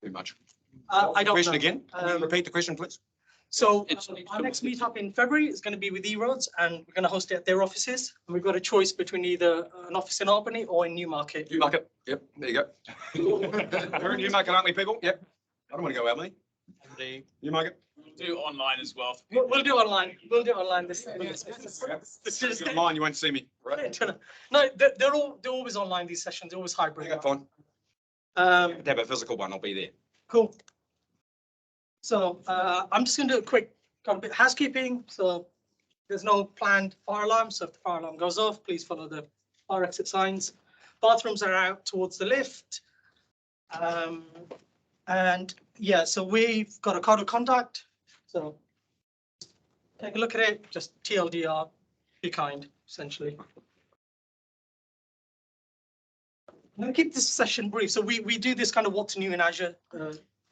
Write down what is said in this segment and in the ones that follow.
Too much. I don't Question know. again? Can you repeat the question, please? So our next meetup in February is going to be with eRoads, and we're going to host it at their offices. And we've got a choice between either an office in Albany or in Newmarket. Newmarket. Yep, there you go. We're in Newmarket, aren't we, people? Yep. I don't want to go Albany. Newmarket. Do online as well. We'll do online. We'll do online this. If you're online, you won't see me. Right? No, they're always online. These sessions, they're always hybrid. Okay, fine. Um, To have a physical one, I'll be there. Cool. So I'm just going to do a quick kind of bit of housekeeping. So there's no planned fire alarm. So if the fire alarm goes off, please follow the fire exit signs. Bathrooms are out towards the lift. And yeah, so we've got a code of conduct. So take a look at it. Just TLDR, be kind, essentially. I'm going to keep this session brief. So we do this kind of what's new in Azure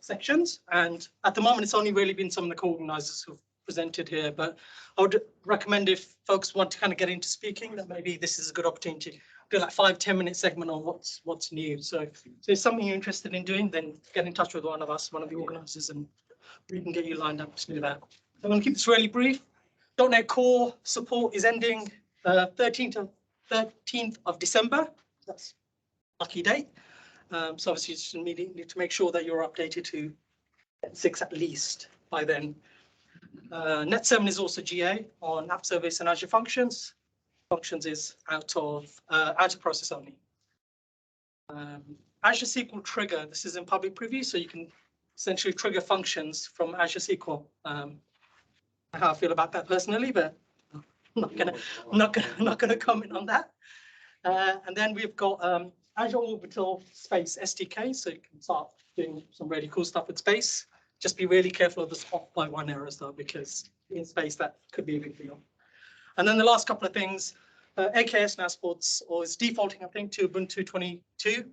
sections. And at the moment, it's only really been some of the co-organizers who've presented here. But I would recommend if folks want to kind of get into speaking, that maybe this is a good opportunity to do like 5-10 minute segment on what's new. So if there's something you're interested in doing, then get in touch with one of us, one of the organizers, and we can get you lined up to do that. I'm going to keep this really brief. .NET Core support is ending 13th of December. That's a lucky date. So obviously you just immediately need to make sure that you're updated to 6 at least by then. Net 7 is also GA on App Service and Azure Functions. Functions is out of process only. Azure SQL Trigger, this is in public preview, so you can essentially trigger functions from Azure SQL. How I feel about that personally, but I'm not gonna comment on that. And then we've got Azure Orbital Space SDK, so you can start doing some really cool stuff with space. Just be really careful of the spot by one errors though, because in space that could be a big deal. And then the last couple of things, AKS now supports, or is defaulting, I think, to Ubuntu 22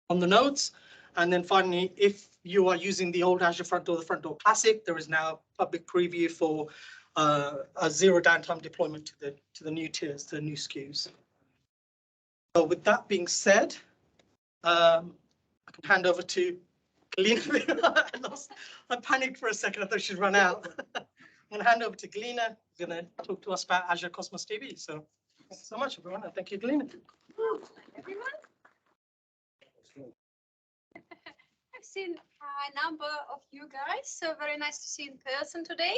on the nodes. And then finally, if you are using the old Azure Front Door, the Front Door Classic, there is now public preview for a zero downtime deployment to the new tiers, the new SKUs. So with that being said, I can hand over to Galina. I panicked for a second. I thought she'd run out. I'm going to hand over to Galina, who's going to talk to us about Azure Cosmos DB. So thanks so much, everyone. And thank you, Galina. Everyone? I've seen a number of you guys, so very nice to see in person today.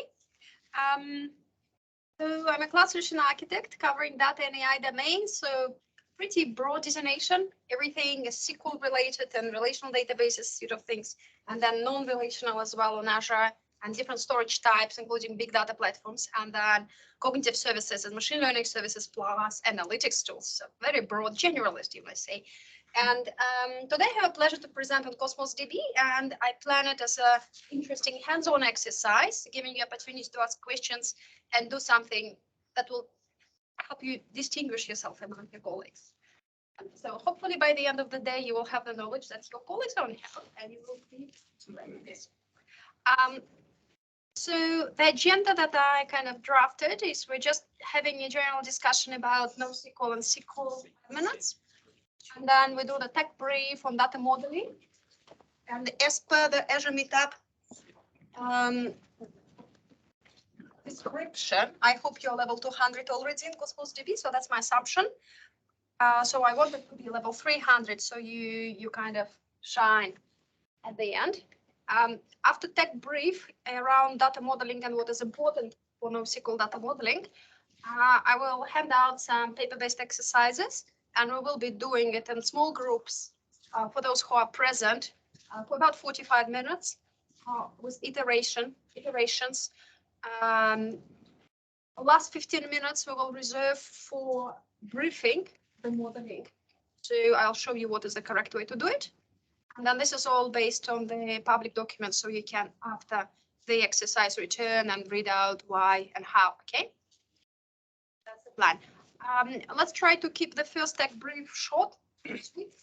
So I'm a cloud solution architect covering data and AI domains, so pretty broad designation. Everything is SQL related and relational databases, sort of things, and then non-relational as well on Azure, and different storage types, including big data platforms, and then cognitive services and machine learning services, plus analytics tools. So very broad generalist, you might say. And today I have a pleasure to present on Cosmos DB, and I plan it as an interesting hands-on exercise, giving you opportunities to ask questions and do something that will help you distinguish yourself among your colleagues. So hopefully by the end of the day, you will have the knowledge that your colleagues don't have, and you will be doing this. So the agenda that I kind of drafted is we're just having a general discussion about NoSQL and SQL minutes. And then we do the tech brief on data modeling. And as per the Azure Meetup description, I hope you're level 200 already in Cosmos DB, so that's my assumption. So I want it to be level 300, so you kind of shine at the end. After tech brief around data modeling and what is important for NoSQL data modeling, I will hand out some paper-based exercises, and we will be doing it in small groups for those who are present for about 45 minutes with iterations. Last 15 minutes we will reserve for briefing the modeling. So I'll show you what is the correct way to do it. And then this is all based on the public document, so you can, after the exercise, return and read out why and how, okay? That's the plan. Let's try to keep the first tech brief short,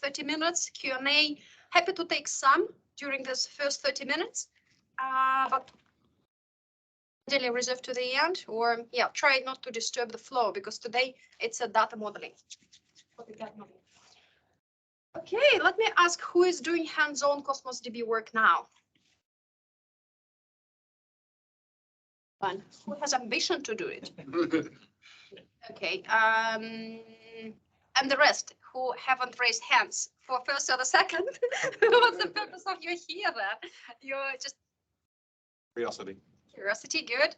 30 minutes, Q&A. Happy to take some during this first 30 minutes, but ideally reserve to the end, or yeah, try not to disturb the flow, because today it's a data modeling. Okay, let me ask who is doing hands-on Cosmos DB work now? One. Who has ambition to do it? Okay, and the rest who haven't raised hands for first or the second? What's the purpose of you here then? You're just Curiosity. curiosity, good.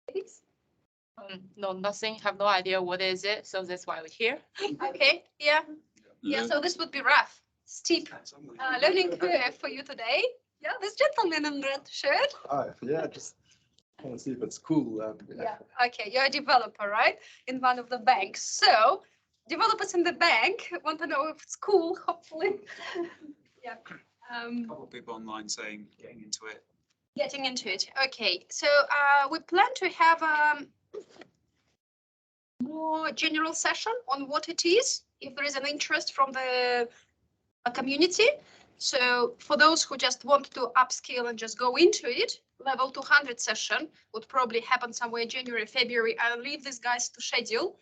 Please. No, nothing. Have no idea what is it. So that's why we're here. Okay, yeah, yeah, so this would be rough, steep learning curve for you today. Yeah, this gentleman in red shirt. Yeah, just want to see if it's cool. Yeah, okay, you're a developer, right? In one of the banks. So developers in the bank want to know if it's cool, hopefully. Yeah. A couple of people online saying getting into it. Getting into it. Okay, so we plan to have a more general session on what it is, if there is an interest from the community. So for those who just want to upskill and just go into it, level 200 session would probably happen somewhere in January, February. I'll leave these guys to schedule.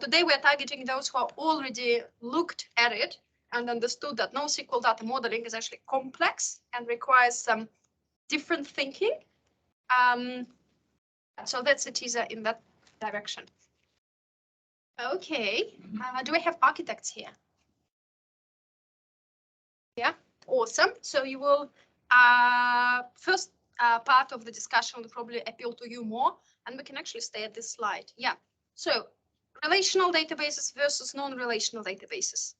Today we're targeting those who are already looked at it and understood that NoSQL data modeling is actually complex and requires some different thinking. So that's a teaser in that direction. Okay, do we have architects here? Yeah, awesome. So you will, first part of the discussion will probably appeal to you more, and we can actually stay at this slide. Yeah, so relational databases versus non-relational databases.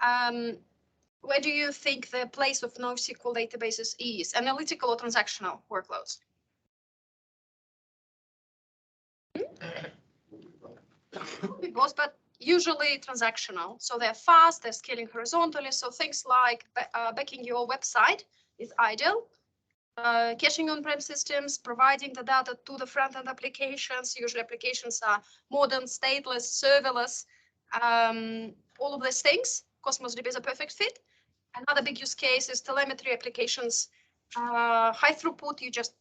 Where do you think the place of NoSQL databases is? Analytical or transactional workloads? Both, but usually transactional. So they're fast, they're scaling horizontally. So things like backing your website is ideal. Caching on-prem systems, providing the data to the front-end applications. Usually applications are modern, stateless, serverless, all of these things. Cosmos DB is a perfect fit. Another big use case is telemetry applications, high throughput. You just,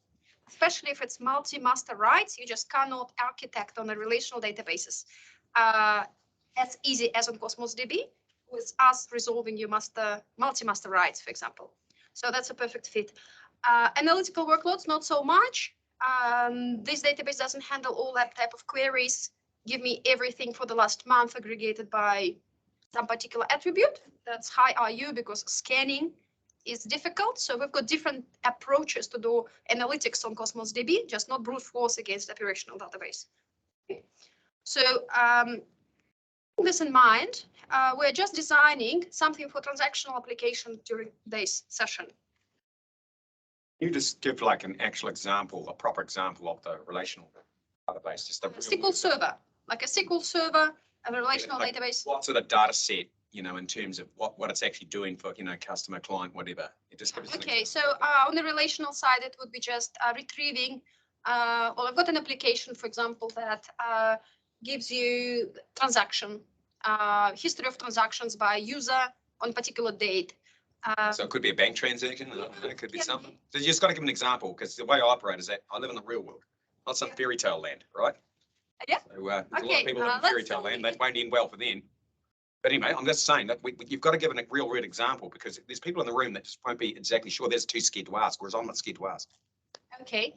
especially if it's multi-master writes, you just cannot architect on the relational databases as easy as on Cosmos DB, with us resolving your multi-master writes, for example. So that's a perfect fit. Analytical workloads, not so much. This database doesn't handle all that type of queries. Give me everything for the last month aggregated by some particular attribute. That's high RU because scanning is difficult. So we've got different approaches to do analytics on Cosmos DB, just not brute force against operational database. Okay. So with this in mind, we're just designing something for transactional application during today's session. You just give like an actual example, a proper example of the relational database, just a SQL server, like a SQL server, a relational database. What sort of data set, you know, in terms of what it's actually doing for, you know, customer, client, whatever. It just gives us an Okay, so example. on the relational side, it would be just retrieving. Well, I've got an application, for example, that gives you transaction, history of transactions by user on particular date. So it could be a bank transaction, it could be Can something. be. So you just got to give an example, because the way I operate is that I live in the real world, not some fairy tale land, right? Yeah. So there's a lot Okay, of people live in let's fairy tale say- land, that won't end well for them. But anyway, I'm just saying that you've got to give a real world example, because there's people in the room that just won't be exactly sure. They're too scared to ask, whereas I'm not scared to ask. Okay,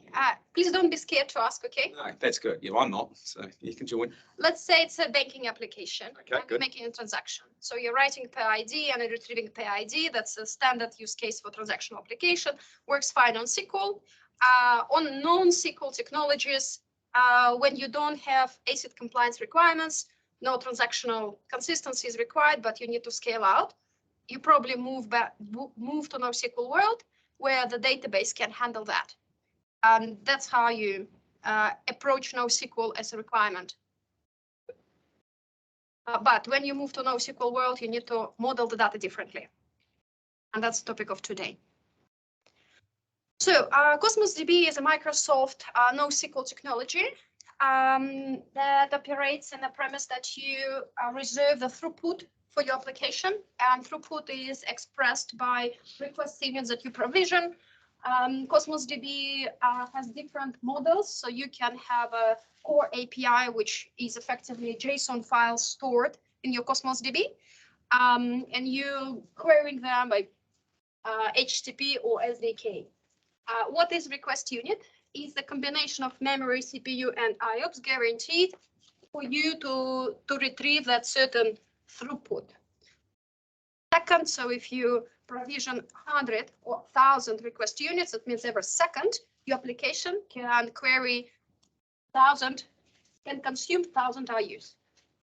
please don't be scared to ask, okay? No, that's good. Yeah, I'm not, so you can join. Let's say it's a banking application. Okay, and you're good. making a transaction. So you're writing per ID and you're retrieving per ID. That's a standard use case for transactional application. Works fine on SQL. On non-SQL technologies, when you don't have ACID compliance requirements, no transactional consistency is required, but you need to scale out. You probably move to NoSQL world where the database can handle that. And that's how you approach NoSQL as a requirement. But when you move to NoSQL world, you need to model the data differently. And that's the topic of today. So Cosmos DB is a Microsoft NoSQL technology that operates in the premise that you reserve the throughput for your application. And throughput is expressed by request units that you provision. Cosmos DB has different models, so you can have a core API, which is effectively a JSON file stored in your Cosmos DB. and you querying them by HTTP or SDK. What is request unit? Is the combination of memory, CPU, and IOPS guaranteed for you to retrieve that certain throughput. Second, so if you provision 100 or 1,000 request units, that means every second your application can query 1,000, can consume 1,000 IUs.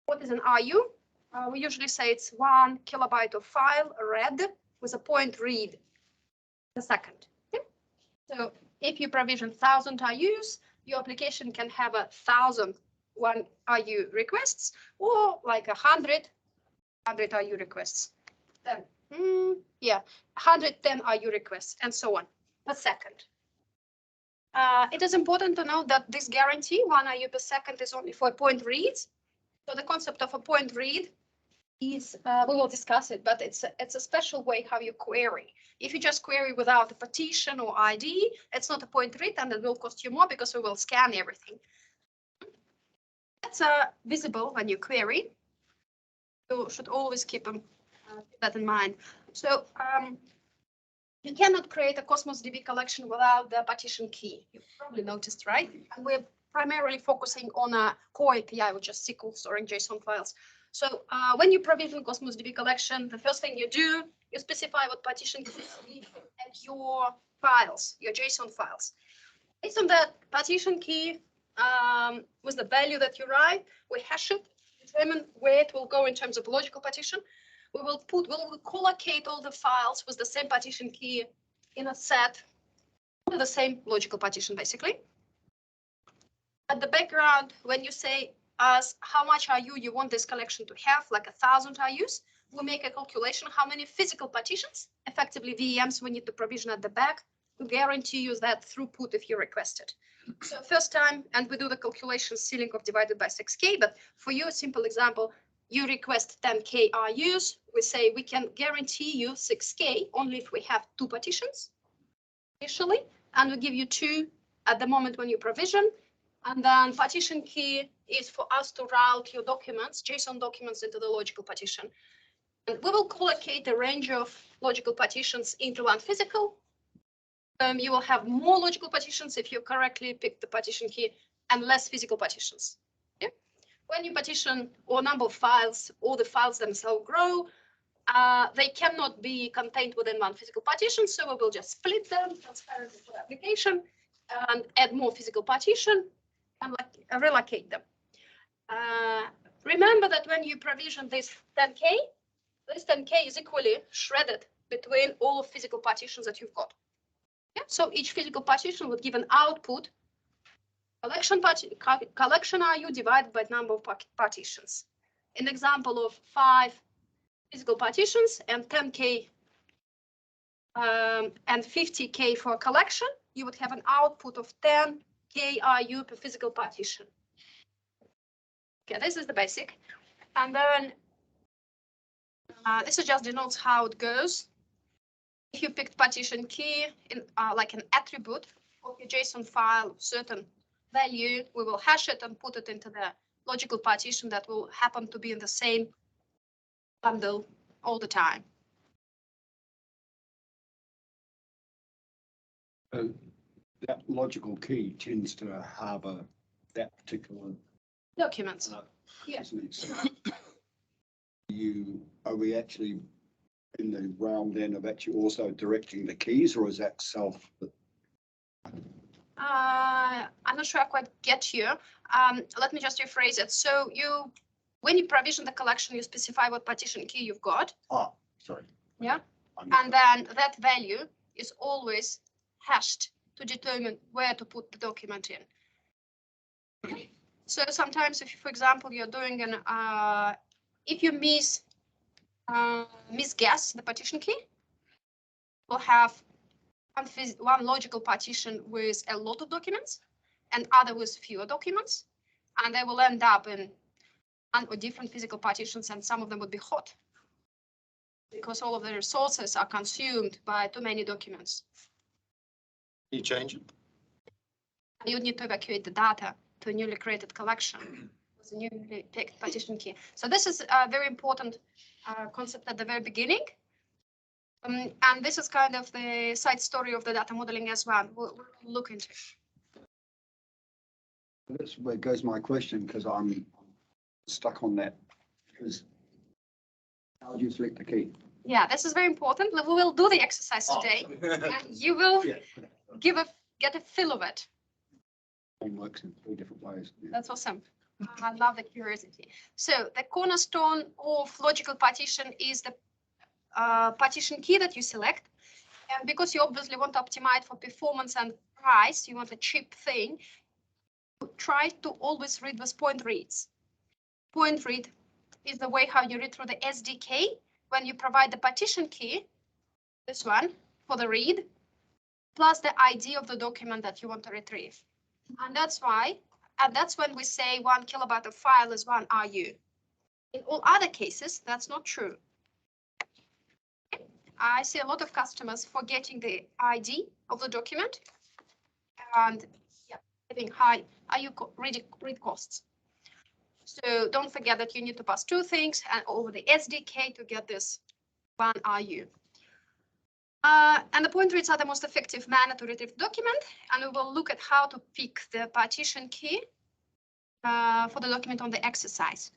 What is an IU? We usually say it's 1 kilobyte of file read with a point read a second. Okay? So if you provision 1,000 IUs, your application can have 1,000 IU requests or like 100 IU requests. Then, 110 IU requests and so on per second. It is important to know that this guarantee 1 IU per second is only for point reads. So the concept of a point read is, we will discuss it, but it's a special way how you query. If you just query without a partition or ID, it's not a point read and it will cost you more because we will scan everything. That's visible when you query. You should always keep that in mind. So you cannot create a Cosmos DB collection without the partition key. You've probably noticed, right? And we're primarily focusing on a core API, which is SQL storing JSON files. So when you provision Cosmos DB collection, the first thing you do, you specify what partition key and your files, your JSON files. Based on that partition key, with the value that you write, we hash it, determine where it will go in terms of logical partition. We'll collocate all the files with the same partition key in a set with the same logical partition, basically. At the background, when you say us how much IU you want this collection to have, like 1,000 IUs, we make a calculation how many physical partitions, effectively VMs, we need to provision at the back to guarantee you that throughput if you request it. So first time, and we do the calculation ceiling of divided by 6K, but for you, a simple example, you request 10K IUs, we say we can guarantee you 6K only if we have 2 partitions initially, and we give you 2 at the moment when you provision. And then partition key is for us to route your documents, JSON documents, into the logical partition. And we will collocate a range of logical partitions into one physical. You will have more logical partitions if you correctly pick the partition key and less physical partitions. Yeah? When you partition or number of files or the files themselves grow, they cannot be contained within one physical partition. So we will just split them transparently for the application and add more physical partition and relocate them. Remember that when you provision this 10K is equally shredded between all of physical partitions that you've got. Yeah? So each physical partition would give an output collection IU divided by number of partitions. An example of 5 physical partitions and 10K and 50K for a collection, you would have an output of 10K IU per physical partition. Okay, this is the basic. And then this is just denotes how it goes. If you picked partition key in like an attribute of your JSON file, certain value, we will hash it and put it into the logical partition that will happen to be in the same bundle all the time. That logical key tends to harbor that particular Documents. Yes. Are we actually in the realm then of actually also directing the keys, or is that self? I'm not sure I quite get you. Let me just rephrase it. So when you provision the collection, you specify what partition key you've got. Oh, sorry. Yeah. And then that value is always hashed to determine where to put the document in. So sometimes if, for example, you're doing if you misguess the partition key, you'll have one logical partition with a lot of documents and other with fewer documents, and they will end up in one or different physical partitions, and some of them would be hot because all of the resources are consumed by too many documents. You change it? You need to evacuate the data to a newly created collection with a newly picked partition key. So this is very important concept at the very beginning. And this is kind of the side story of the data modeling as well. We'll look into it. That's where goes my question, because I'm stuck on that. Because how do you select the key? Yeah, this is very important. We will do the exercise today, and you will get a feel of it. It works in 3 different ways. Yeah. That's awesome. I love the curiosity. So the cornerstone of logical partition is the partition key that you select. And because you obviously want to optimize for performance and price, you want a cheap thing, try to always read with point reads. Point read is the way how you read through the SDK when you provide the partition key, this one, for the read, plus the ID of the document that you want to retrieve. And that's why, and that's when we say 1 kilobyte of file is 1 RU. In all other cases, that's not true. I see a lot of customers forgetting the ID of the document and having high RU read costs. So don't forget that you need to pass 2 things and over the SDK to get this 1 RU. And the point reads are the most effective manner to retrieve the document, and we will look at how to pick the partition key for the document on the exercise.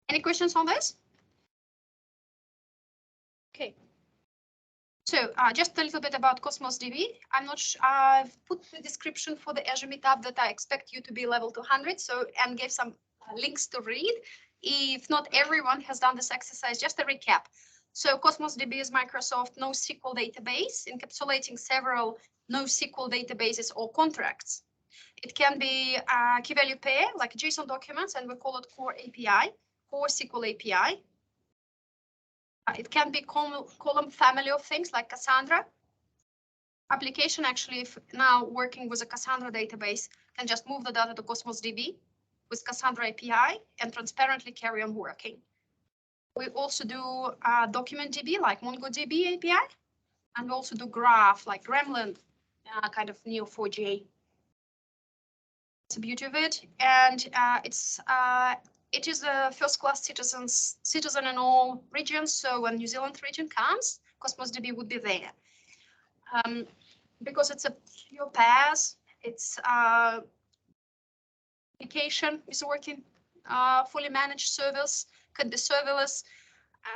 Any questions on this? Okay. So just a little bit about Cosmos DB. I'm not sure, I've put the description for the Azure Meetup that I expect you to be level 200, so, and gave some links to read. If not everyone has done this exercise, just a recap. So Cosmos DB is Microsoft NoSQL database, encapsulating several NoSQL databases or contracts. It can be a key value pair, like JSON documents, and we call it core API, core SQL API. It can be column family of things like Cassandra. Application actually, if now working with a Cassandra database, can just move the data to Cosmos DB with Cassandra API and transparently carry on working. We also do document DB like MongoDB API, and we also do graph like Gremlin, kind of Neo4j. It's the beauty of it, and it is a first-class citizen in all regions. So when New Zealand region comes, Cosmos DB would be there. Because it's a pure PaaS, its application is working fully managed service, could be serverless,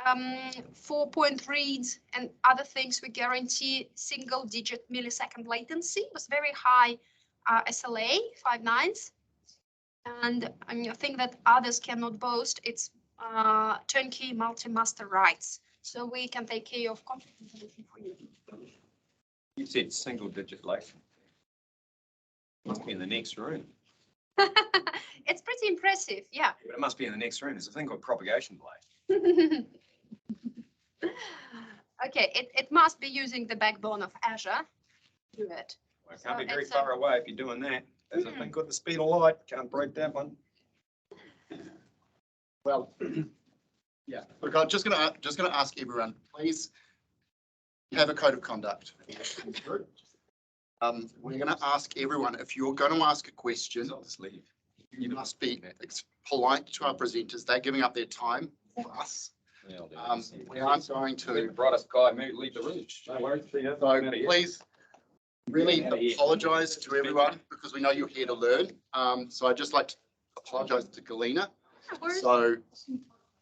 4-point reads and other things. We guarantee single-digit millisecond latency with very high SLA, 5 nines. And I think that others cannot boast. It's turnkey multi-master rights. So we can take care of configuration for you. You said single-digit latency. Must be in the next room. It's pretty impressive, yeah. But it must be in the next room. There's a thing called propagation delay. Okay, it must be using the backbone of Azure. Do it. Well, it can't So be very it's far away if you're doing that. There's a thing called the speed of light. Can't break that one. Well, yeah. Look, I'm just gonna ask everyone, please have a code of conduct. We're gonna ask everyone, if you're going to ask a question, I'll just leave. you must be polite to our presenters. They're giving up their time for us. Yeah, I'll do it. We aren't going The to, brightest guy, maybe leave the room. No worries. See ya. so I'm outta here. please really Outta here. apologise to everyone because we know you're here to learn. So I'd just like to apologise to Galina. So,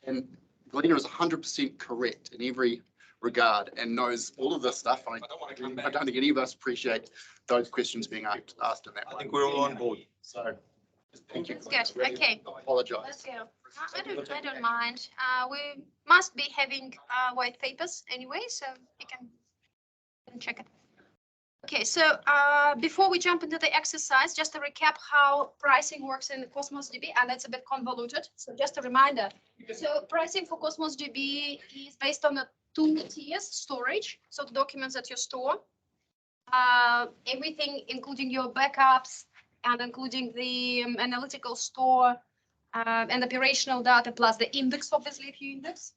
and Galina is 100% correct in every regard and knows all of this stuff. I don't want to come I back. don't think any of us appreciate those questions being asked in that I way. think we're all on board. So, thank you. That's good. Okay. Let's Apologise. go. I don't mind. We must be having white papers anyway, so you can check it. Okay, so before we jump into the exercise, just to recap how pricing works in Cosmos DB, and it's a bit convoluted. So just a reminder. So pricing for Cosmos DB is based on the 2 tiers storage. So the documents that you store, everything, including your backups and including the analytical store and operational data, plus the index, obviously, if you index,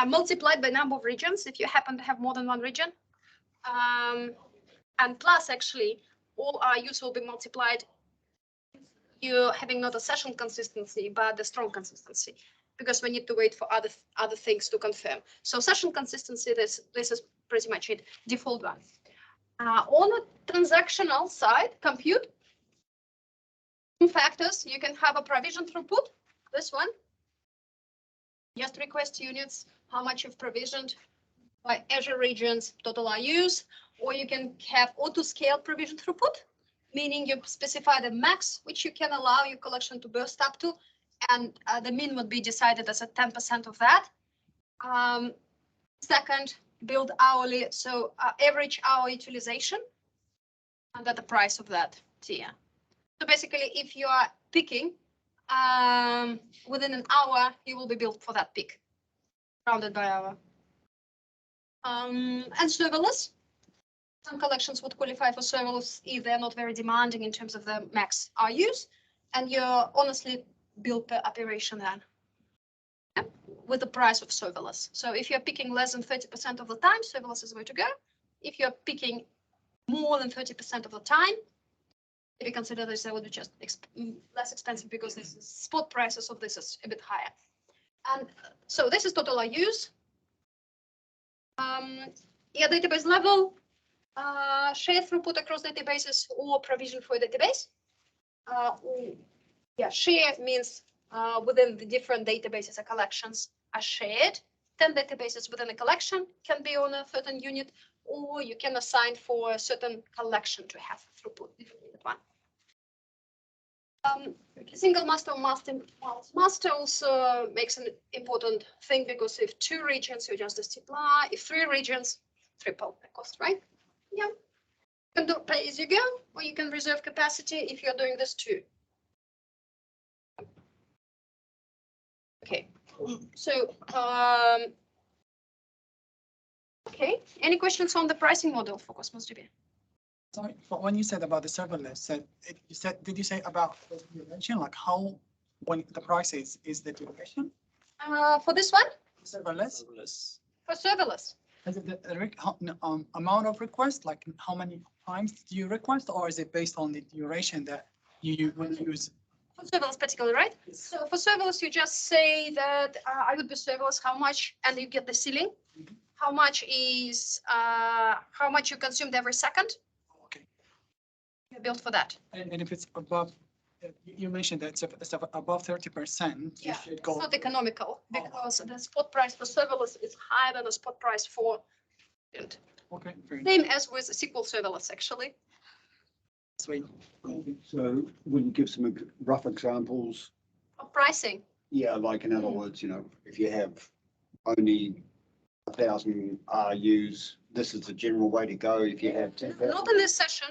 multiplied by number of regions, if you happen to have more than one region. And plus, actually, all RUs will be multiplied. You're having not a session consistency, but the strong consistency. because we need to wait for other things to confirm. So session consistency, this is pretty much it, default one. On the transactional side, compute factors, you can have a provision throughput, this one. Just request units, how much you've provisioned by Azure regions, total IUs, or you can have auto scale provision throughput, meaning you specify the max which you can allow your collection to burst up to, and the min would be decided as a 10% of that. Second, build hourly, so average hour utilization, and at the price of that tier. So basically, if you are picking within an hour, you will be billed for that pick, rounded by hour. And serverless. Some collections would qualify for serverless if they're not very demanding in terms of the max RUs, and you're honestly billed per operation then, with the price of serverless. So if you're picking less than 30% of the time, serverless is the way to go. If you're picking more than 30% of the time, if you consider this, that would be just less expensive because this is spot prices of this is a bit higher. And so this is total IUs. Yeah, database level, share throughput across databases or provision for a database. Yeah, share means within the different databases or collections are shared. 10 databases within a collection can be on a certain unit, or you can assign for a certain collection to have throughput. One. Single master also makes an important thing, because if 2 regions, you just multiply. If 3 regions, triple the cost, right? Yeah. You can do pay as you go, or you can reserve capacity if you're doing this too. Okay. So, okay. Any questions on the pricing model for Cosmos DB? Sorry, but when you said about the serverless, did you say about the duration, like how, when the price is the duration? For this one? Serverless? For serverless. Is it the amount of requests, like how many times do you request, or is it based on the duration that you will use? For serverless particularly, right? Yes. So for serverless, you just say that I would be serverless, how much, and you get the ceiling. Mm-hmm. How much is, how much you consumed every second. Okay. You're built for that. And if it's above, you mentioned that it's above 30%. Yeah, you should go. It's not economical, because the spot price for serverless is higher than the spot price for. Okay. Same as with SQL serverless, actually. Sweet. So will you give some rough examples? Of pricing. Yeah, like in other words, you know, if you have only 1,000 RUs, this is the general way to go. If you have 10,000. Not in this session.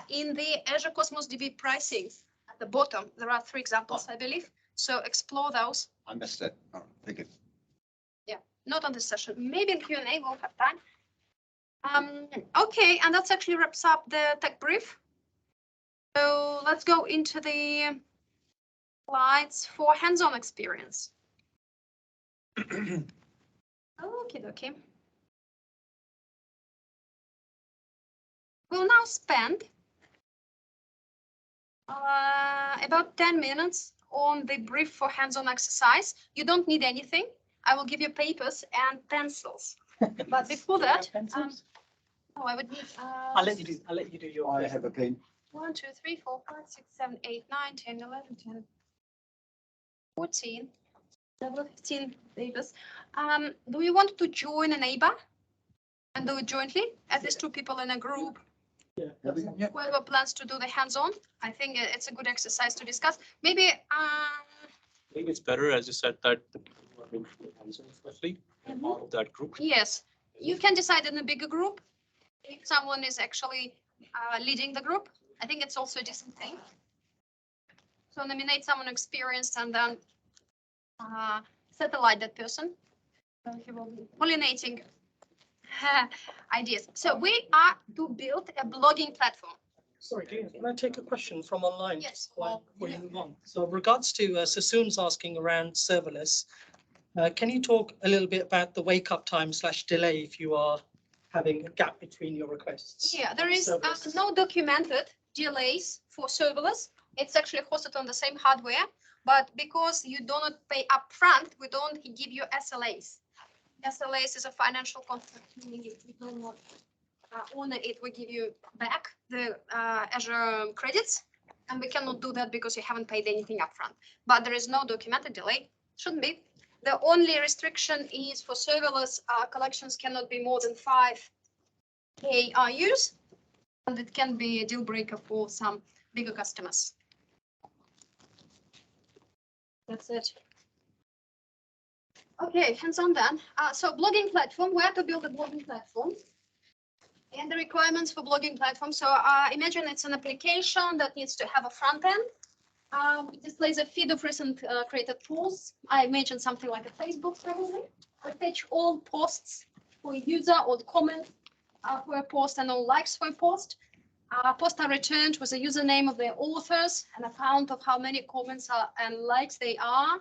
In the Azure Cosmos DB pricing, at the bottom, there are 3 examples, I believe. So explore those. I missed it. Oh, thank you. Yeah, not on this session. Maybe in Q&A we'll have time. Okay, and that actually wraps up the tech brief. So let's go into the slides for hands-on experience. Okay, okay. We'll now spend about 10 minutes on the brief for hands-on exercise. You don't need anything. I will give you papers and pencils. But before that, oh, I would need. I'll let you do your. I have a pen. 1, 2, 3, 4, 5, 6, 7, 8, 9, 10, 11, 10, 14, 15 papers. Do you want to join a neighbor and do it jointly? At least 2 people in a group. Yeah. Whoever plans to do the hands-on, I think it's a good exercise to discuss. Maybe. I think it's better, as you said, that especially part of that group. Yes, you can decide in a bigger group if someone is actually leading the group. I think it's also a decent thing. So nominate someone experienced and then satellite that person. So he will be pollinating ideas. So we are to build a blogging platform. Sorry, can I take a question from online? Yes. While we move on. So regards to Sassoon's asking around serverless, can you talk a little bit about the wake up time / delay if you are having a gap between your requests? Yeah, there is no documented delays for serverless. It's actually hosted on the same hardware, but because you do not pay upfront, we don't give you SLAs. SLAs is a financial contract, meaning if you do not honor it, we give you back the Azure credits, and we cannot do that because you haven't paid anything upfront. But there is no documented delay, shouldn't be. The only restriction is for serverless collections cannot be more than 5K IUs, and it can be a deal breaker for some bigger customers. That's it. Okay, hands-on then. So blogging platform, where to build a blogging platform? And the requirements for blogging platform. So imagine it's an application that needs to have a front end. It displays a feed of recent created posts. I imagine something like a Facebook probably. Attach all posts for a user, all comments for a post, and all likes for a post. Posts are returned with the username of their authors, an account of how many comments and likes they are.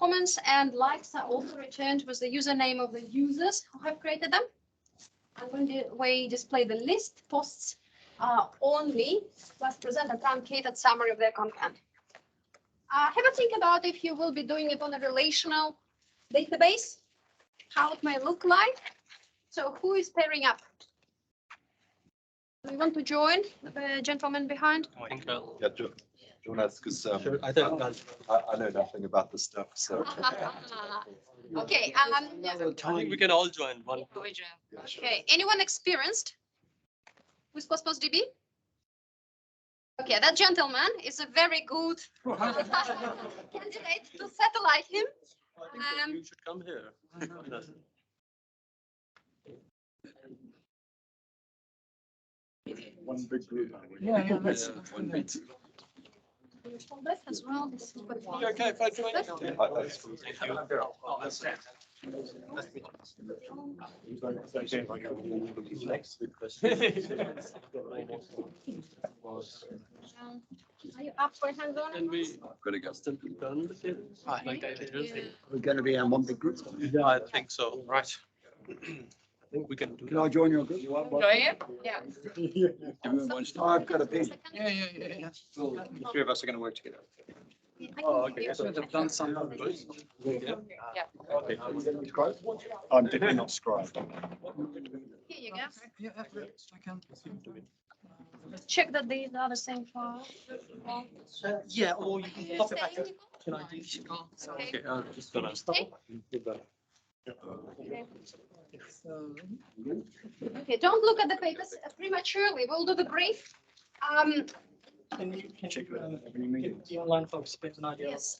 Comments and likes are also returned with the username of the users who have created them. And when we display the list, posts only must present a truncated summary of their content. Have a think about if you will be doing it on a relational database, how it may look like. So who is pairing up? Do you want to join the gentleman behind? Yeah, Jonas, because Sure, I know nothing about this stuff, so. Okay. I think we can all join one. Okay. Anyone experienced with Cosmos DB? Okay, that gentleman is a very good candidate to satellite him. You should come here. One big group. Yeah, let's. One big. As well. This is good. Okay, if I join. Are you up for hands-on? And we could have still done the thing. Like I did. We're going to be in one big group. Yeah, I think so. Right. I think we can do Can I join your group? Enjoy it? Yeah. I've got a pin. Yeah. The three of us are going to work together. Oh, okay. Should have done some. Yeah. Okay. I'm definitely not scribe. Here you go. Yeah, I can. Check that these are the same file. Yeah, or you can pop it back. Stay, Can I do? Okay, I'm just gonna stop. Okay, don't look at the papers prematurely. We'll do the brief. Can you check the online folks a bit of an idea? Yes.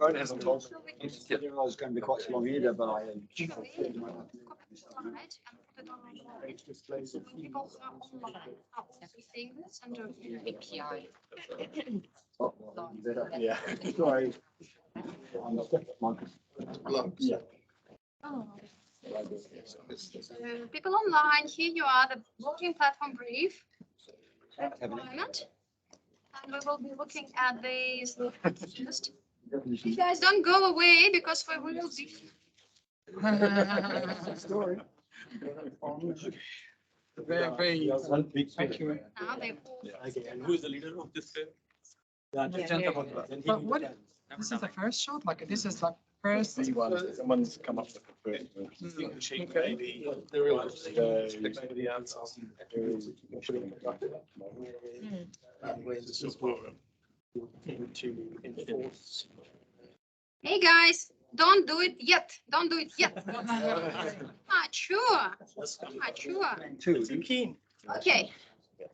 Phone hasn't told me. I didn't realize it was going to be quite so long either, but I. So people who are online are also seeing this under API. Yeah, sorry. Yeah. Oh. So people online, here you are, the blogging platform brief. Requirement. And we will be looking at these. You guys don't go away because we will be. Story. Very. Thank you. Now they all. Okay, and who is the leader of this fair? But what, this is the first shot? Like, this is like first. Someone's come up with the first. Maybe. Somebody else. To enforce. Hey guys, don't do it yet. Don't do it yet. Mature. Mature. Too keen. Okay.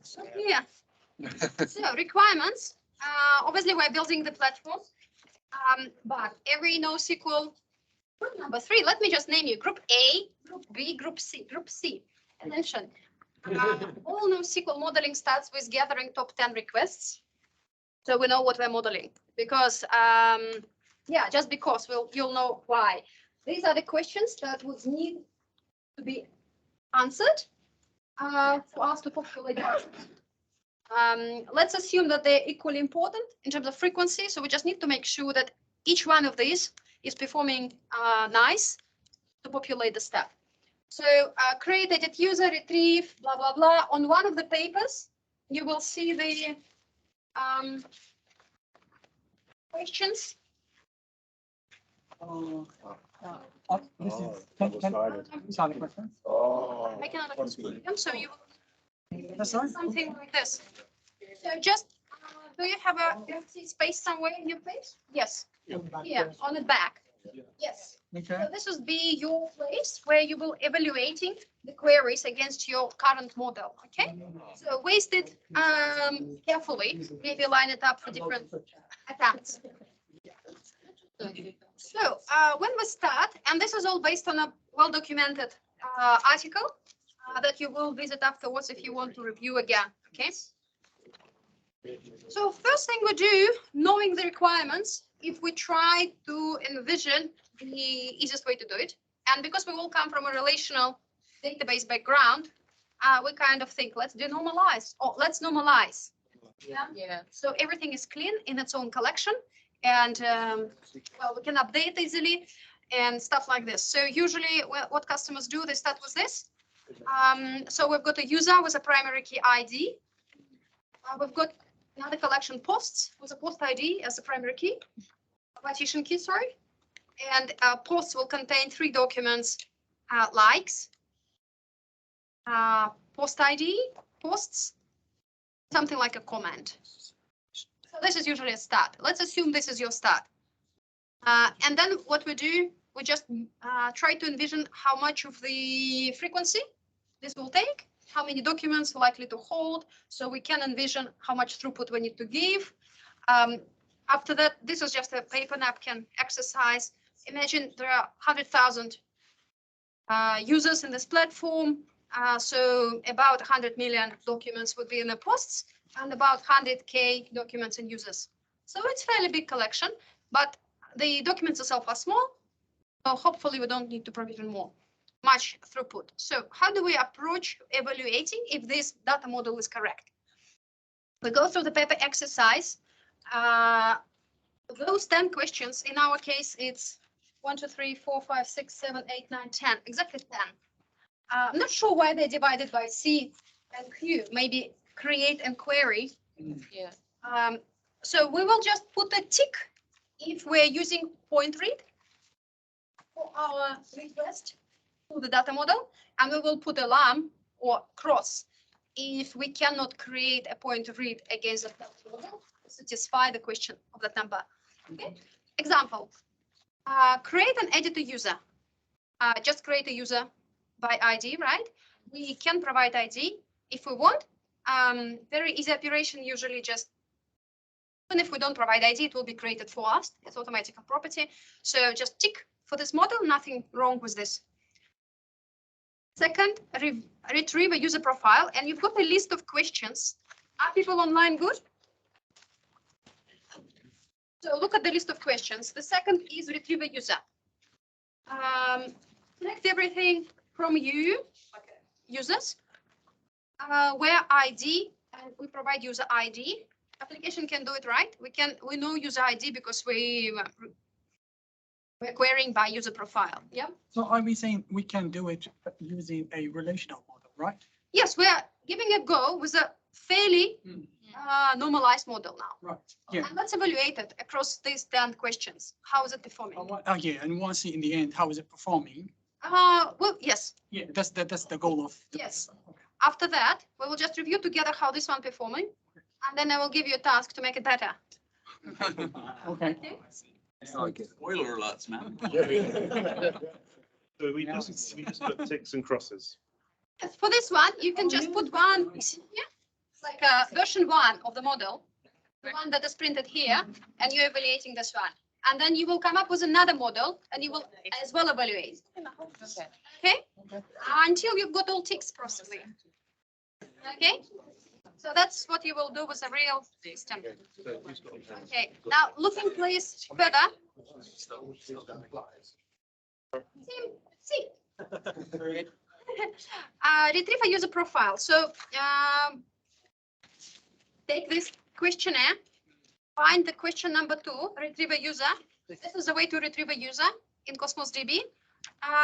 So here. So requirements. Obviously we're building the platform. But every NoSQL group number 3, let me just name you group A, group B, group C, Attention. All NoSQL modeling starts with gathering top 10 requests. So we know what we're modeling because, yeah, just because you'll know why. These are the questions that would need to be answered for us to populate. Let's assume that they're equally important in terms of frequency. So we just need to make sure that each one of these is performing nice to populate the step. So create, edit user, retrieve, blah, blah, blah. On one of the papers, you will see the questions? This is, Double-sided. sorry, question. Oh. I cannot explain them, so you That's right. something like this. So just, do you have a empty space somewhere in your place? Yes, here on the back. Yes. Okay. So this would be your place where you will evaluating the queries against your current model. Okay. So waste it carefully. Maybe line it up for different attempts. So when we start, and this is all based on a well-documented article that you will visit afterwards if you want to review again. Okay. So first thing we do, knowing the requirements, if we try to envision the easiest way to do it, and because we all come from a relational database background, we kind of think, let's denormalize, or let's normalize. Yeah. So everything is clean in its own collection, and well, we can update easily and stuff like this. So usually what customers do, they start with this. So we've got a user with a primary key ID. We've got another collection posts with a post ID as the primary key, a partition key, sorry. And posts will contain 3 documents, likes, post ID, posts, something like a comment. So this is usually a start. Let's assume this is your start. And then what we do, we just try to envision how much of the frequency this will take, how many documents are likely to hold, so we can envision how much throughput we need to give. After that, this is just a paper napkin exercise. Imagine there are 100,000 users in this platform, so about 100 million documents would be in the posts, and about 100K documents and users. So it's fairly big collection, but the documents itself are small, so hopefully we don't need to provision much throughput. So how do we approach evaluating if this data model is correct? We go through the paper exercise. Those 10 questions, in our case, it's 1, 2, 3, 4, 5, 6, 7, 8, 9, 10, exactly 10. I'm not sure why they're divided by C and Q, maybe create and query. Yeah. So we will just put a tick if we're using point read for our request to the data model, and we will put alarm or cross if we cannot create a point read against the data model to satisfy the question of that number. Okay. Example, create and edit a user. Just create a user by ID, right? We can provide ID if we want. Very easy operation, usually just, even if we don't provide ID, it will be created for us. It's automatic property. So just tick for this model, nothing wrong with this. Second, retrieve a user profile, and you've got a list of questions. Are people online good? So look at the list of questions. The second is retrieve a user. Select everything from you, users, where ID, and we provide user ID. Application can do it, right? We know user ID because we're querying by user profile. Yeah. So are we saying we can do it using a relational model, right? Yes, we are giving a go with a fairly normalized model now. Right. Yeah. And let's evaluate it across these 10 questions. How is it performing? Yeah, and once in the end, how is it performing? Well, yes. Yeah, that's the goal of. Yes. Okay. After that, we will just review together how this one performing, and then I will give you a task to make it better. Okay. Spoiler alerts, man. So we just put ticks and crosses. For this one, you can just put one, yeah, like a version 1 of the model, the one that is printed here, and you're evaluating this one. And then you will come up with another model, and you will as well evaluate. Okay? Until you've got all ticks possibly. Okay? So that's what you will do with a real system. Okay, now looking please further. See. Retrieve a user profile. So take this questionnaire, find the question number 2, retrieve a user. This is the way to retrieve a user in Cosmos DB.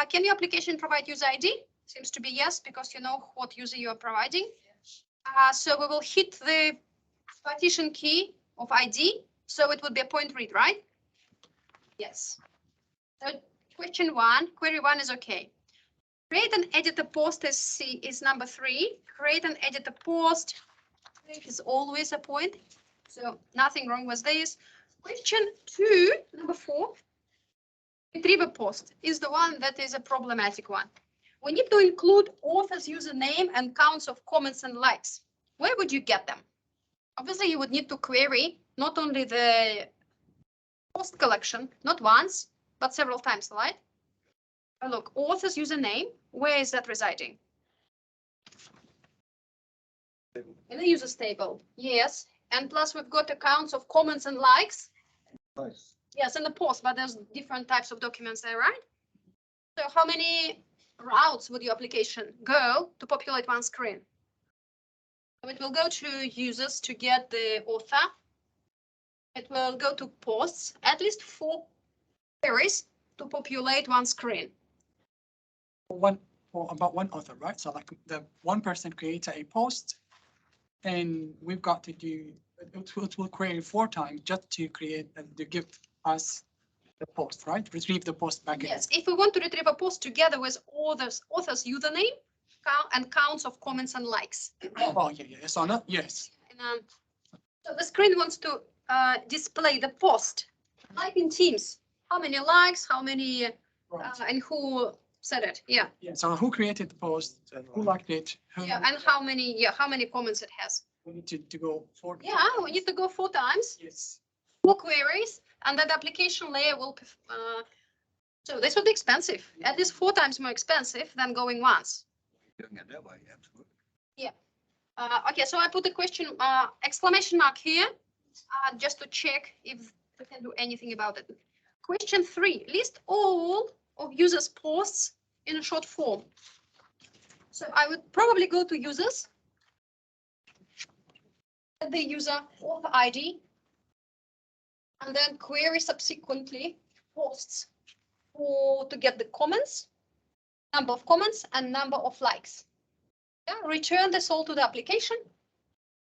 Can your application provide user ID? Seems to be yes, because you know what user you are providing. So we will hit the partition key of ID So it would be a point read, right? Yes. So question one, query one is okay. Create and edit a post is number 3. Create and edit a post is always a point. So nothing wrong with this. Question 2, number 4. Retrieve a post is the one that is a problematic one. We need to include author's username and counts of comments and likes. Where would you get them? Obviously, you would need to query not only the post collection, not once, but several times, right? Look, author's username, where is that residing? In the users table, yes. And plus we've got accounts of comments and likes. Nice. Yes, in the post, but there's different types of documents there, right? So how many routes would your application go to populate one screen? So it will go to users to get the author. It will go to posts, at least 4 queries to populate one screen. About one author, right? So like the one person creates a post and we've got to do, it will query 4 times just to create, to give us the post, right? Retrieve the post back. Yes, if we want to retrieve a post together with author's username and counts of comments and likes. Oh, yeah, yes or no? Yes. And, so the screen wants to display the post, like in Teams. How many likes, how many, and who said it? Yeah. Yeah. So who created the post? Who liked it? Who, Yeah, and how many comments it has? we need to go for. Yeah, we need to go 4 times, Yes. 4 queries, and that application layer will. So this would be expensive, at least 4 times more expensive than going once. Doing it that way, absolutely. Okay, so I put the question exclamation mark here, just to check if we can do anything about it. Question 3, list all of users' posts in a short form. So I would probably go to users, the user author ID, and then query subsequently posts to get the comments, number of comments and number of likes. Yeah, return this all to the application.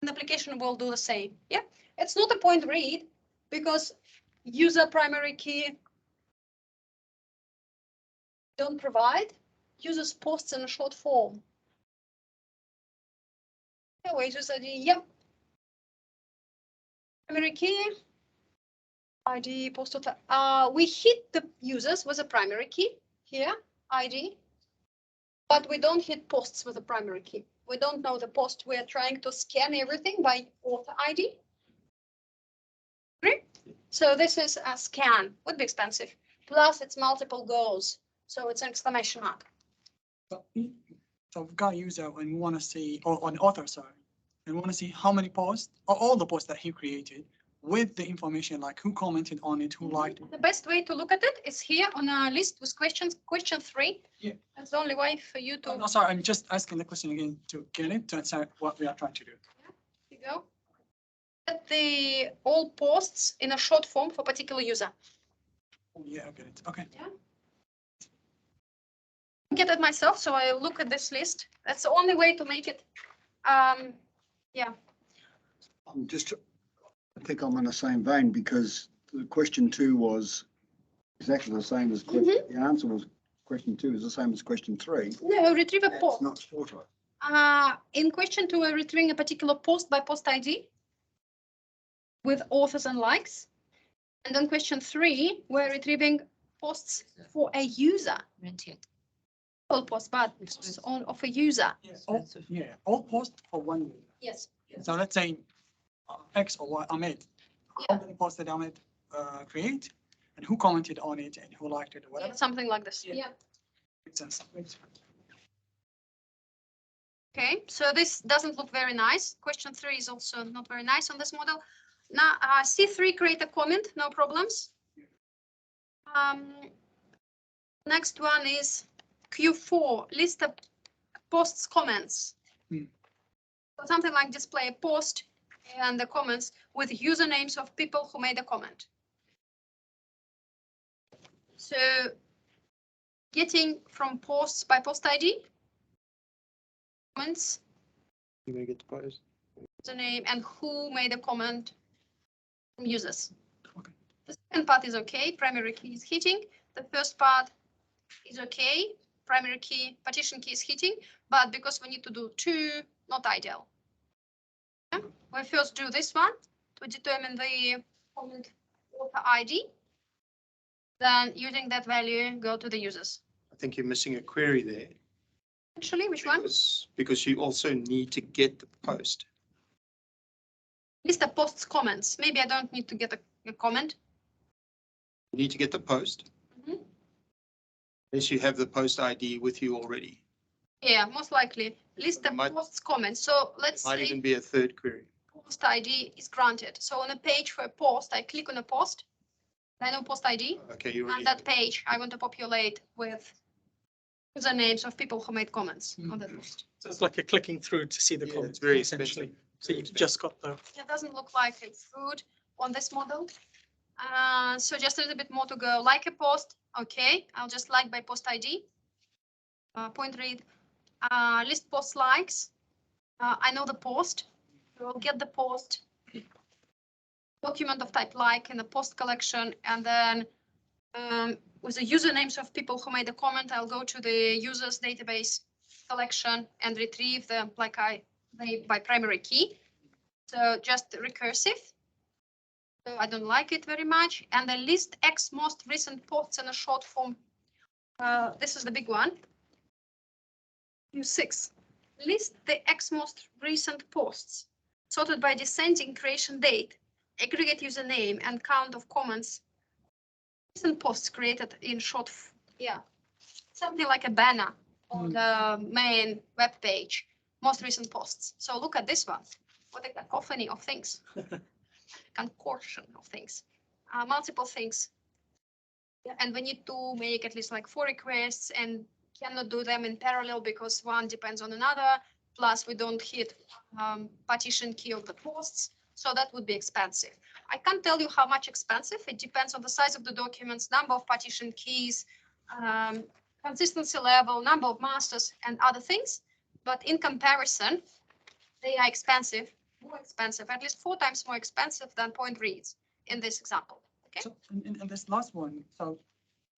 And the application will do the same. Yeah, it's not a point read because user primary key don't provide users posts in a short form. Yeah, wait, user ID, yep. Primary key, ID, post author. We hit the users with a primary key here, ID, but we don't hit posts with a primary key. We don't know the post. We're trying to scan everything by author ID. Agree? So this is a scan, would be expensive. Plus it's multiple goals. So it's an exclamation mark. So we've got a user and we want to see, or an author, sorry, and we want to see how many posts, or all the posts that he created with the information, like who commented on it, who liked it. The best way to look at it is here on a list with questions, question 3. Yeah. That's the only way for you to. No, sorry, I'm just asking the question again to get it, to answer what we are trying to do. Here you go. Get the all posts in a short form for particular user. Oh, yeah, I get it. Okay. Yeah. Get it myself, so I look at this list. That's the only way to make it. Yeah. I'm just, I think I'm in the same vein because the question 2 was exactly the same as question, the answer was question 2 is the same as question 3. No, retrieve a That's post. not shorter. In question 2, we're retrieving a particular post by post ID with authors and likes. And then question 3, we're retrieving posts for a user. All posts, but posts of a user. All, yeah, all posts for one user. Yes. So let's say X or Y, Ahmed. How many posts did Ahmed create? And who commented on it and who liked it or whatever? Something like this. Yeah. Yeah. Makes sense. Okay, so this doesn't look very nice. Question 3 is also not very nice on this model. Now, C3, create a comment, no problems. Next one is Q4, list of posts, comments. So something like display a post and the comments with usernames of people who made a comment. So getting from posts by post ID, comments, You may get the post. the name and who made a comment, from users. Okay. The second part is okay, primary key is hitting. The first part is okay, primary key, partition key is hitting, but because we need to do two, not ideal. Yeah? We first do this one to determine the comment author ID. Then using that value, go to the users. I think you're missing a query there. Actually, which one? Because you also need to get the post. List the posts comments. Maybe I don't need to get a comment. You need to get the post. Mhm. Unless you have the post ID with you already. Yeah, most likely. List the Might- posts comments. So let's Might say even be a third query. post ID is granted. So on a page for a post, I click on a post. I know post ID. Okay, you already. And that page, I want to populate with usernames of people who made comments on that post. So it's like a clicking through to see the Yeah, comments. it's very essentially. expensive. So you've just got the, It doesn't look like it's good on this model. So just a little bit more to go. Like a post, okay. I'll just like by post ID. Point read. List post likes. I know the post. We'll get the post. Document of type like in the post collection, and then with the usernames of people who made a comment, I'll go to the users database collection and retrieve the by primary key. So just recursive. So I don't like it very much. And the list X most recent posts in a short form. This is the big one. Use 6. List the X most recent posts sorted by descending creation date, aggregate username, and count of comments. Recent posts created in something like a banner on the main web page. Most recent posts. So look at this one. What a cacophony of things. Concoction of things. Multiple things. Yeah, and we need to make at least like 4 requests and cannot do them in parallel because one depends on another. Plus we don't hit partition key of the posts. So that would be expensive. I can't tell you how much expensive. It depends on the size of the documents, number of partition keys, consistency level, number of masters, and other things. But in comparison, they are expensive, more expensive, at least 4 times more expensive than point reads in this example. Okay. So in this last one, so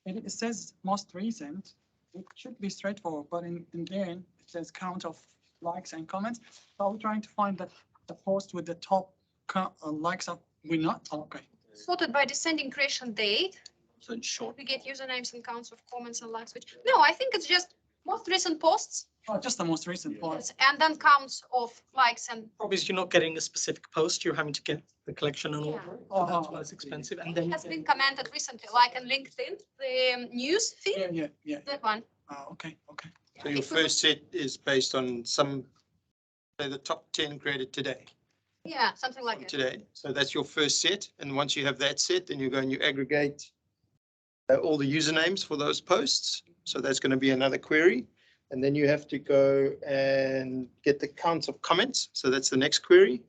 it says most recent, it should be straightforward, but in there it says count of likes and comments. So we're trying to find that the post with the top likes of we're not. Oh, okay. Sorted by descending creation date. So in short, We get usernames and counts of comments and likes, which, no, I think it's just most recent posts. Oh, just the most recent one. Yes, and then counts of likes and obviously you're not getting a specific post, you're having to get the collection and all. Yeah. So that's why it's expensive. And then it has been commented recently, like in LinkedIn, the news feed, Yeah. that one. Oh, okay. So your If we- first set is based on say the top 10 created today. Yeah, something like it. Today. So that's your first set. And once you have that set, then you go and you aggregate all the usernames for those posts. So that's going to be another query. And then you have to go and get the counts of comments. So that's the next query.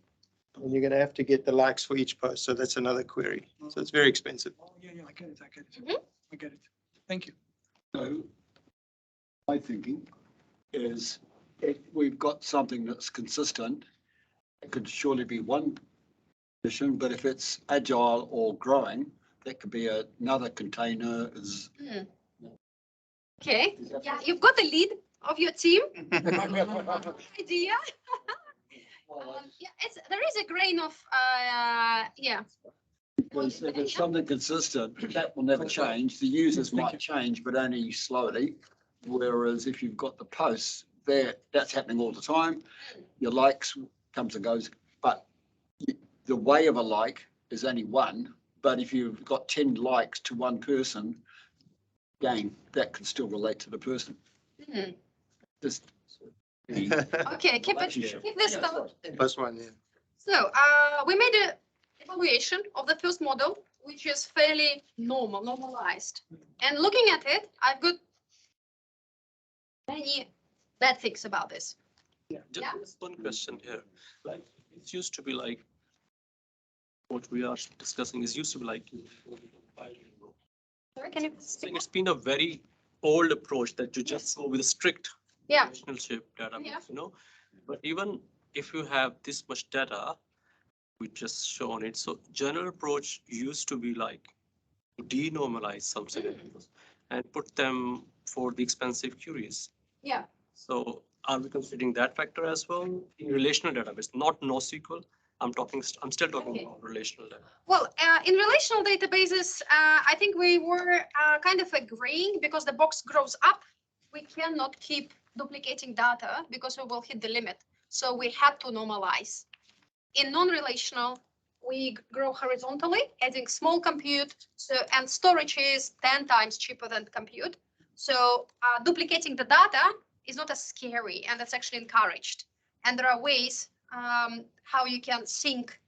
And you're going to have to get the likes for each post. So that's another query. So it's very expensive. Oh, yeah, I get it. Mhm. I get it. Thank you. So my thinking is if we've got something that's consistent, it could surely be one condition, but if it's agile or growing, that could be another container is. Okay, yeah, you've got the lead of your team. Idea. Yeah, there is a grain of, yeah. Because if it's something consistent, that will never change. The users might change, but only slowly. Whereas if you've got the posts there, that's happening all the time. Your likes comes and goes, but the way of a like is only one. But if you've got 10 likes to one person, again, that can still relate to the person. Mhm. Just Okay, keep this thought. Plus one, yeah. So we made an evaluation of the first model, which is fairly normalized. And looking at it, I've got many bad things about this. Yeah, Yeah. just one question here. Like, it used to be like, what we are discussing is used to be like, Sorry, can you I speak? think it's been a very old approach that you just go with a strict Yeah. relationship database, Yeah. you know? But even if you have this much data, we just shown it. So general approach used to be like denormalize some scenarios and put them for the expensive queries. Yeah. So are we considering that factor as well in relational database, not NoSQL? I'm still talking Okay. about relational data. Well, in relational databases, I think we were kind of agreeing because the box grows up. We cannot keep duplicating data because we will hit the limit. So we had to normalize. In non-relational, we grow horizontally, adding small compute. So, and storage is 10 times cheaper than compute. So duplicating the data is not as scary, and that's actually encouraged. And there are ways how you can sync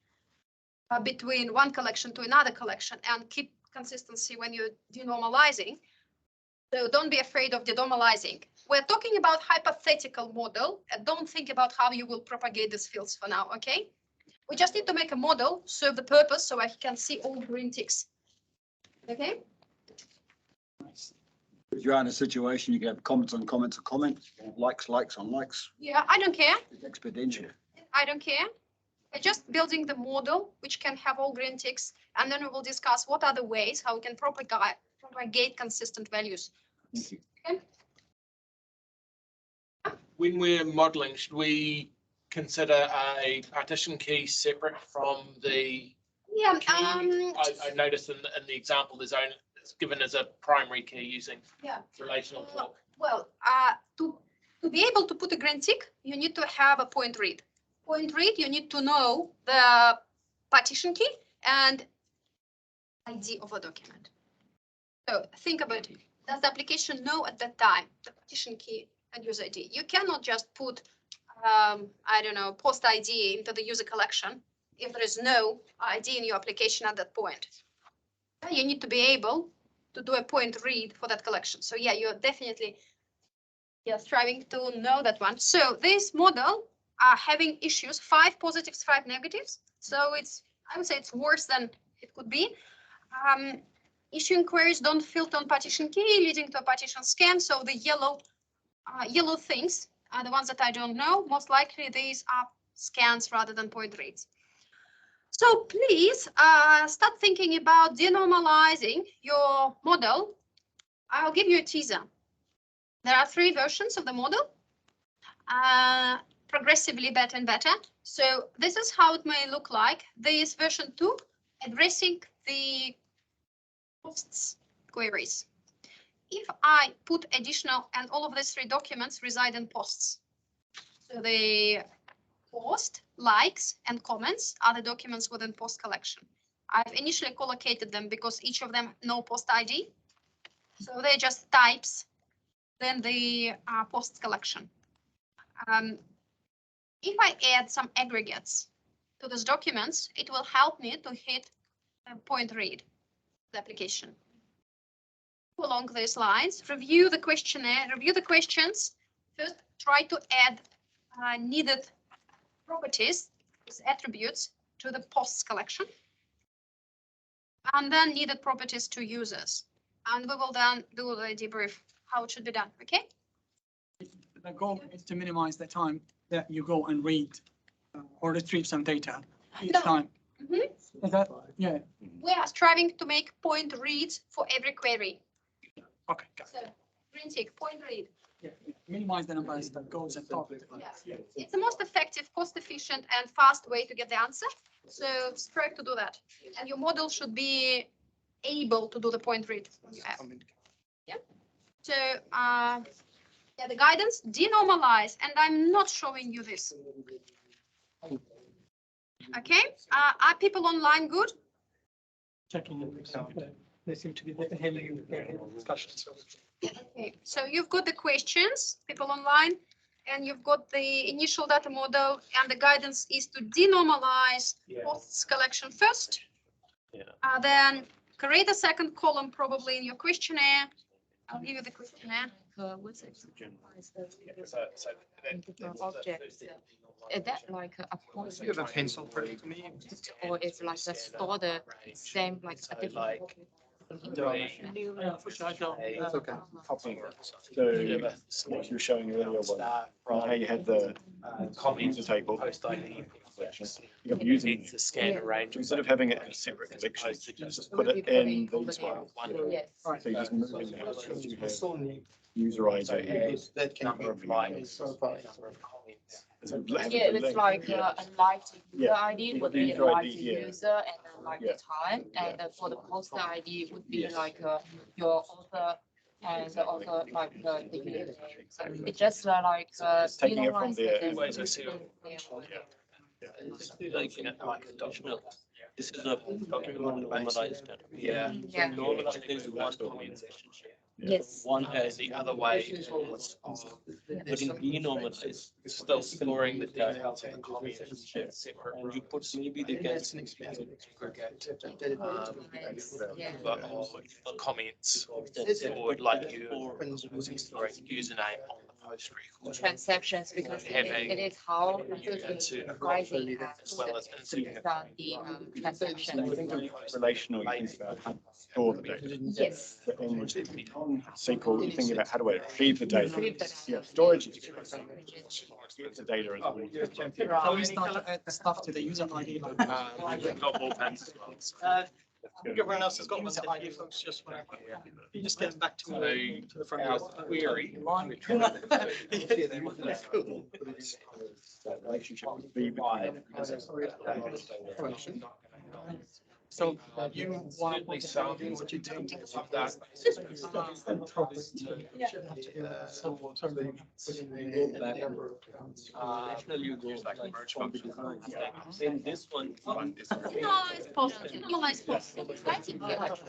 between one collection to another collection and keep consistency when you're denormalizing. So don't be afraid of denormalizing. We're talking about hypothetical model, and don't think about how you will propagate these fields for now, okay? We just need to make a model, serve the purpose, so I can see all green ticks. Okay? If you're in a situation, you can have comments on comments on comments, likes on likes. Yeah, I don't care. It's exponential. I don't care. We're just building the model, which can have all green ticks, and then we will discuss what are the ways how we can propagate consistent values. Thank you. Okay? When we're modeling, should we consider a partition key separate from the Yeah. key? I noticed in the example, it's given as a primary key using Yeah. relational block. Well, to be able to put a green tick, you need to have a point read. Point read, you need to know the partition key and ID of a document. So think about it. Does the application know at that time the partition key and user ID? You cannot just put, I don't know, post ID into the user collection if there is no ID in your application at that point. You need to be able to do a point read for that collection. So yeah, you're definitely striving to know that one. So this model are having issues, 5 positives, 5 negatives. So I would say it's worse than it could be. Issuing queries don't filter on partition key, leading to a partition scan. So the yellow things are the ones that I don't know. Most likely these are scans rather than point reads. So please start thinking about denormalizing your model. I'll give you a teaser. There are 3 versions of the model, progressively better and better. So this is how it may look like. This version 2, addressing the posts queries. If I put additional, and all of these 3 documents reside in posts. So the post, likes, and comments are the documents within post collection. I've initially collocated them because each of them no post ID. So they're just types, then the post collection. If I add some aggregates to these documents, it will help me to hit a point read the application. Along these lines, review the questionnaire, review the questions. First, try to add needed properties, attributes to the posts collection, and then needed properties to users. And we will then do the debrief, how it should be done, okay? The goal is to minimize the time that you go and read or retrieve some data each time. Is that, yeah, We are striving to make point reads for every query. okay, got it. So, green tick, point read. Yeah, minimize the numbers that goes and talk. Yeah. It's the most effective, cost efficient, and fast way to get the answer. So strive to do that. And your model should be able to do the point read. Yeah. So yeah, the guidance, denormalize, and I'm not showing you this. Okay, are people online good? Checking it. They seem to be handling the discussion. So Okay, so you've got the questions, people online, and you've got the initial data model, and the guidance is to denormalize posts collection first. Yeah. Then create a second column probably in your questionnaire. I'll give you the questionnaire. What's it? Object. Is that like a point? Do you have a pencil for me? Or it's like a store the same, like a different. unfortunately, I don't. That's okay. So what you were showing earlier was how you had the user table. collection. You're using Needs to scan a range. instead of having it in a separate collection, just put it in these ones. Yes. So you just move it in. You have user ID. Number of lines, number of comments. Yeah, it's like a live user Yeah. ID would be a User live ID, yeah. user and then like Yeah. the time. And then for the poster ID would be Yes. like your author and also like the user. So it's just like It's taking it from minimize there. the- Ways I see it. Like additional. This is a normalized data. Yeah. Yeah. Normalized is one relationship. Yes. One has The other way is but in denormalized, still storing the details of the comments in separate. and you put maybe they can. But or comments or like you storing username on the post record. Transactions because Having it is how insert rising as well as inserting done the transactions. Relational, you think about how to store the data. Yes. But in SQL, you think about how do I retrieve the data? Retrieve the data. Yeah, storage is the data as well. So we start to add stuff to the user ID. Got more pens as well. I think everyone else has got user ID, folks, just when you just get back to the front. Our desk. query. That relationship would be between. So you want to some of what you do of that. Actually, you go like merge function. Then this one. Normalized post, normalized post. I think we have.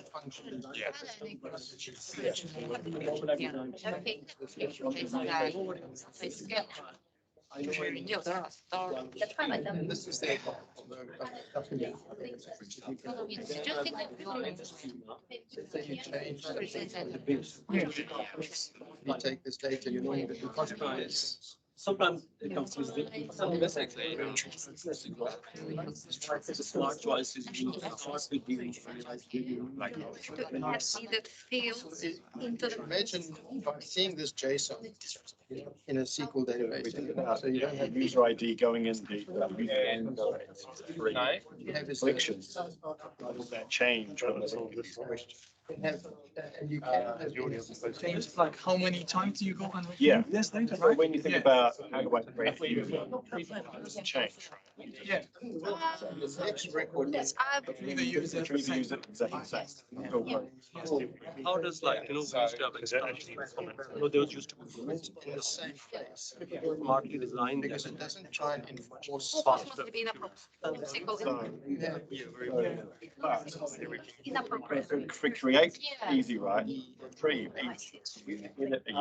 That's fine, I don't. This is the. You take this data, you know that the customer is. Sometimes it comes with that's actually. The smart choice is used, smart with you. Like. To have see the fields into the. Imagine seeing this JSON in a SQL database. So you don't have user ID going in the. No. You have this Collection. Does that change when there's all these questions? And you can. Change like how many times do you go and Yeah. retrieve this data, So right? when you think Yeah. about how do I create a user, it doesn't change. Yeah. Next record. Yes, The user. Retrieve the user exactly the same. How does like, bootstrap and stuff, those used to be In the same place. smartly designed. Because it doesn't try and enforce. Cosmos DB inappropriate. So, Inappropriate. for create, Yeah. easy, right? Retrieve, easy. Edit, easy.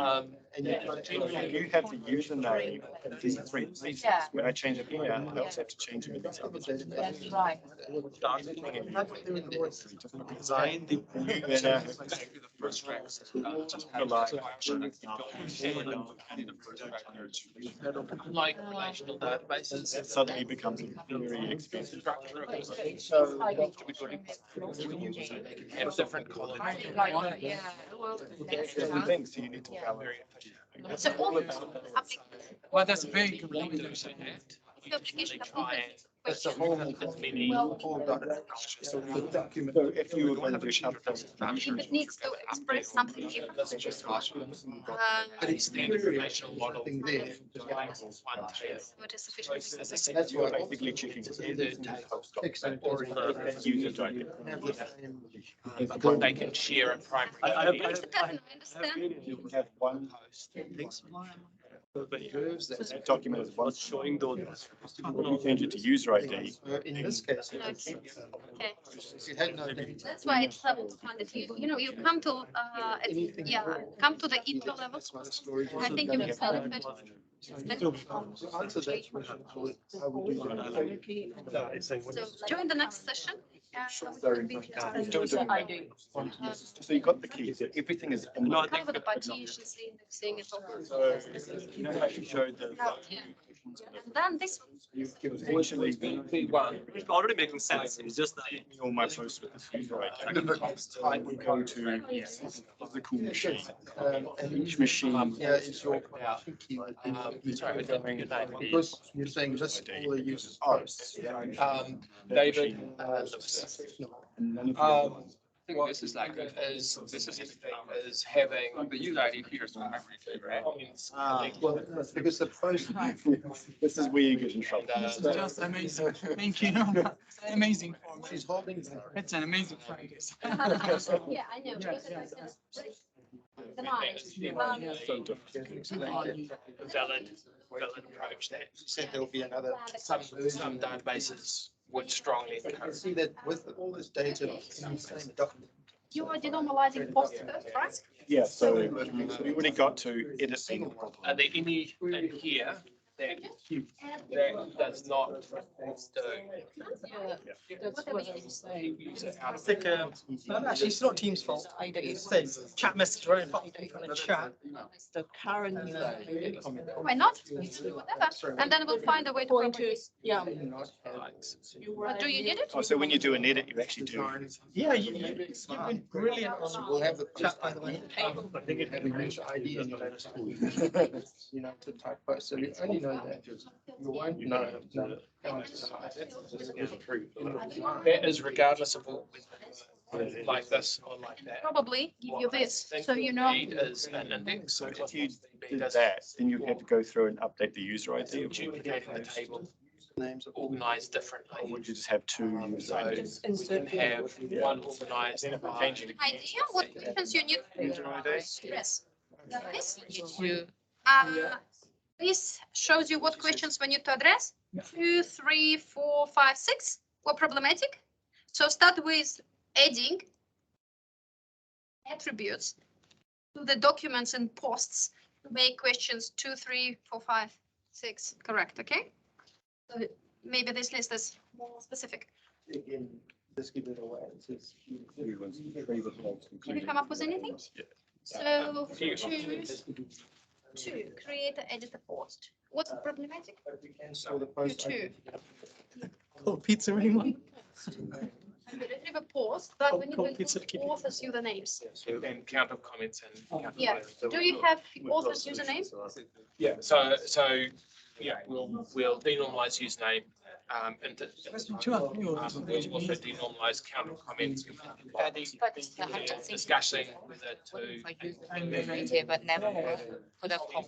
And You have the username in these three places. Yeah. When I change it here, I also have to change it in these other places. That's right. Design the. The first tracks. Like relational databases. It suddenly becomes very expensive. Structure of it. So Have different columns. Yeah, well, Different things, so you need to balance. So all of them. Well, that's very good. Application It's a whole, it's many. So the document. So if you were going to do something. If it needs to express something different. But it's the information model thing there. What is sufficient. That's You're why. basically checking. User But they can share a primary. I key. I understand. You can have one post. That document is one Showing those. When you change it to user ID. In this case. Okay. You had no data. That's why it's level to find it. You come to, come to the intro level. I think you will find it. To answer that question, I would do. So join the next session. So you got the keys, everything is. Cover the partitions, indexing, and all. So, you know how you showed the And then this one. It's already making sense. It's just that Almost with the user ID. We go to physical machine. And Each machine. here is your key. Sorry, your name Because you're saying this all the users posts. David. And none of I think this is like, is having the user ID here is primary, right? Well, that's because the post. This is where you get in trouble. This is just amazing. Thank you. It's amazing for me. She's holding. It's an amazing practice. Yeah, I know. Because Yeah, it's yeah. the line. Valid approach that Said there'll be another. some databases would strongly You can encourage. see that with all this data in the same document. You are denormalizing posts first, right? Yeah, so we already got to edit them. Are there any in here that does not do? I think, actually, it's not Teams' fault. It says chat message right in the chat. The current Why not? Whatever. And then we'll find a way to. point to, yeah. But do you need it? Oh, so when you do an edit, you actually do. Yeah, you've been brilliant We'll on have the chat, by the way. I think it had a user ID in your school. You know, to type post, so you only know that. You won't know. That is regardless of what, like this or like that. Probably give you this, so you know. Need is an index, so If you did does that, then you have to go through and update the user ID. duplicating the table, Names of all. organized Or differently. would you just have two user So IDs? you can have one organized by Idea, what difference you need? User IDs? Yes. This, You, this shows you what questions we need to address. 2, 3, 4, 5, 6 were problematic. So start with adding attributes to the documents and posts to make questions 2, 3, 4, 5, 6 correct, okay? So maybe this list is more specific. Again, just give it away. It says. Can you come up with anything? Yeah. So choose to create an edit a post. What's problematic? So the post. Two. Cold pizza, anyone? And we retrieve a post, but we need Cold to pizza include authors' usernames. and count of comments and. Yeah. Do you have authors' username? Yeah, yeah, we'll denormalize username, and we'll also denormalize count of comments. but the hunter thing. Discussing whether to. But never put a call.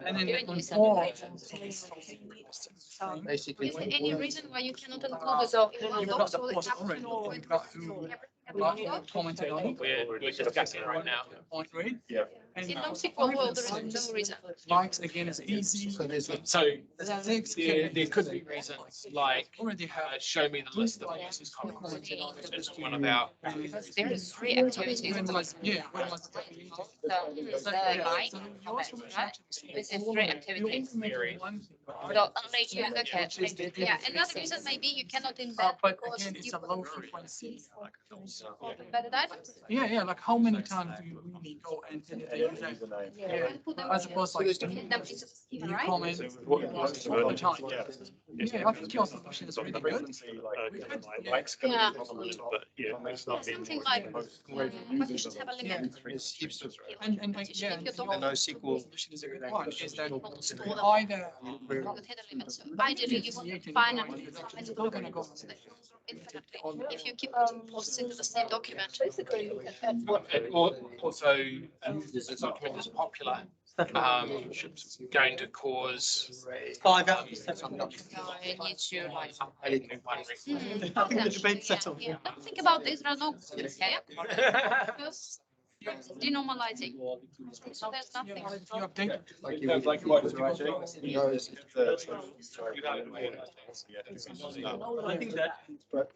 And then Even on use all, Basically. Is there any reason why you cannot include it So, in one you've doc got the so the post caption already. or You've got who everything? commented on it, We're discussing right now. point read. Yeah. And In NoSQL world, there is no reason. likes again is easy. So there's a. So Six there can could be reasons like, already have. show me the list of users comments. It's one of our. because there is three activities. When was, yeah, when was. The like comment, right? This is three activities. So only user can change it. Yeah, another reason maybe you cannot embed But because again, it's you a low frequency. embedded items. Yeah, like how many times do you really go and edit the user? Yeah. And put them As opposed like. in them into the schema, You right? comment all the time. Yeah, I think your solution is really good. Yeah. But yeah, it's not been. Something like, but you should have a limit. There's heaps of. And like, yeah. If you The don't NoSQL. Solution is a good one, is that store them, either. you would hit a limit. So ideally, you want to find and find Still gonna go. infinitely. If you keep posts into the same document. And also, this document is popular, going to cause. 5 out of 7. I need to like. I think the debate settled. Yeah, don't think about this, there are no comments here. Just denormalizing. So there's nothing. You update. Like you. Like what is right. Knows if the. I think that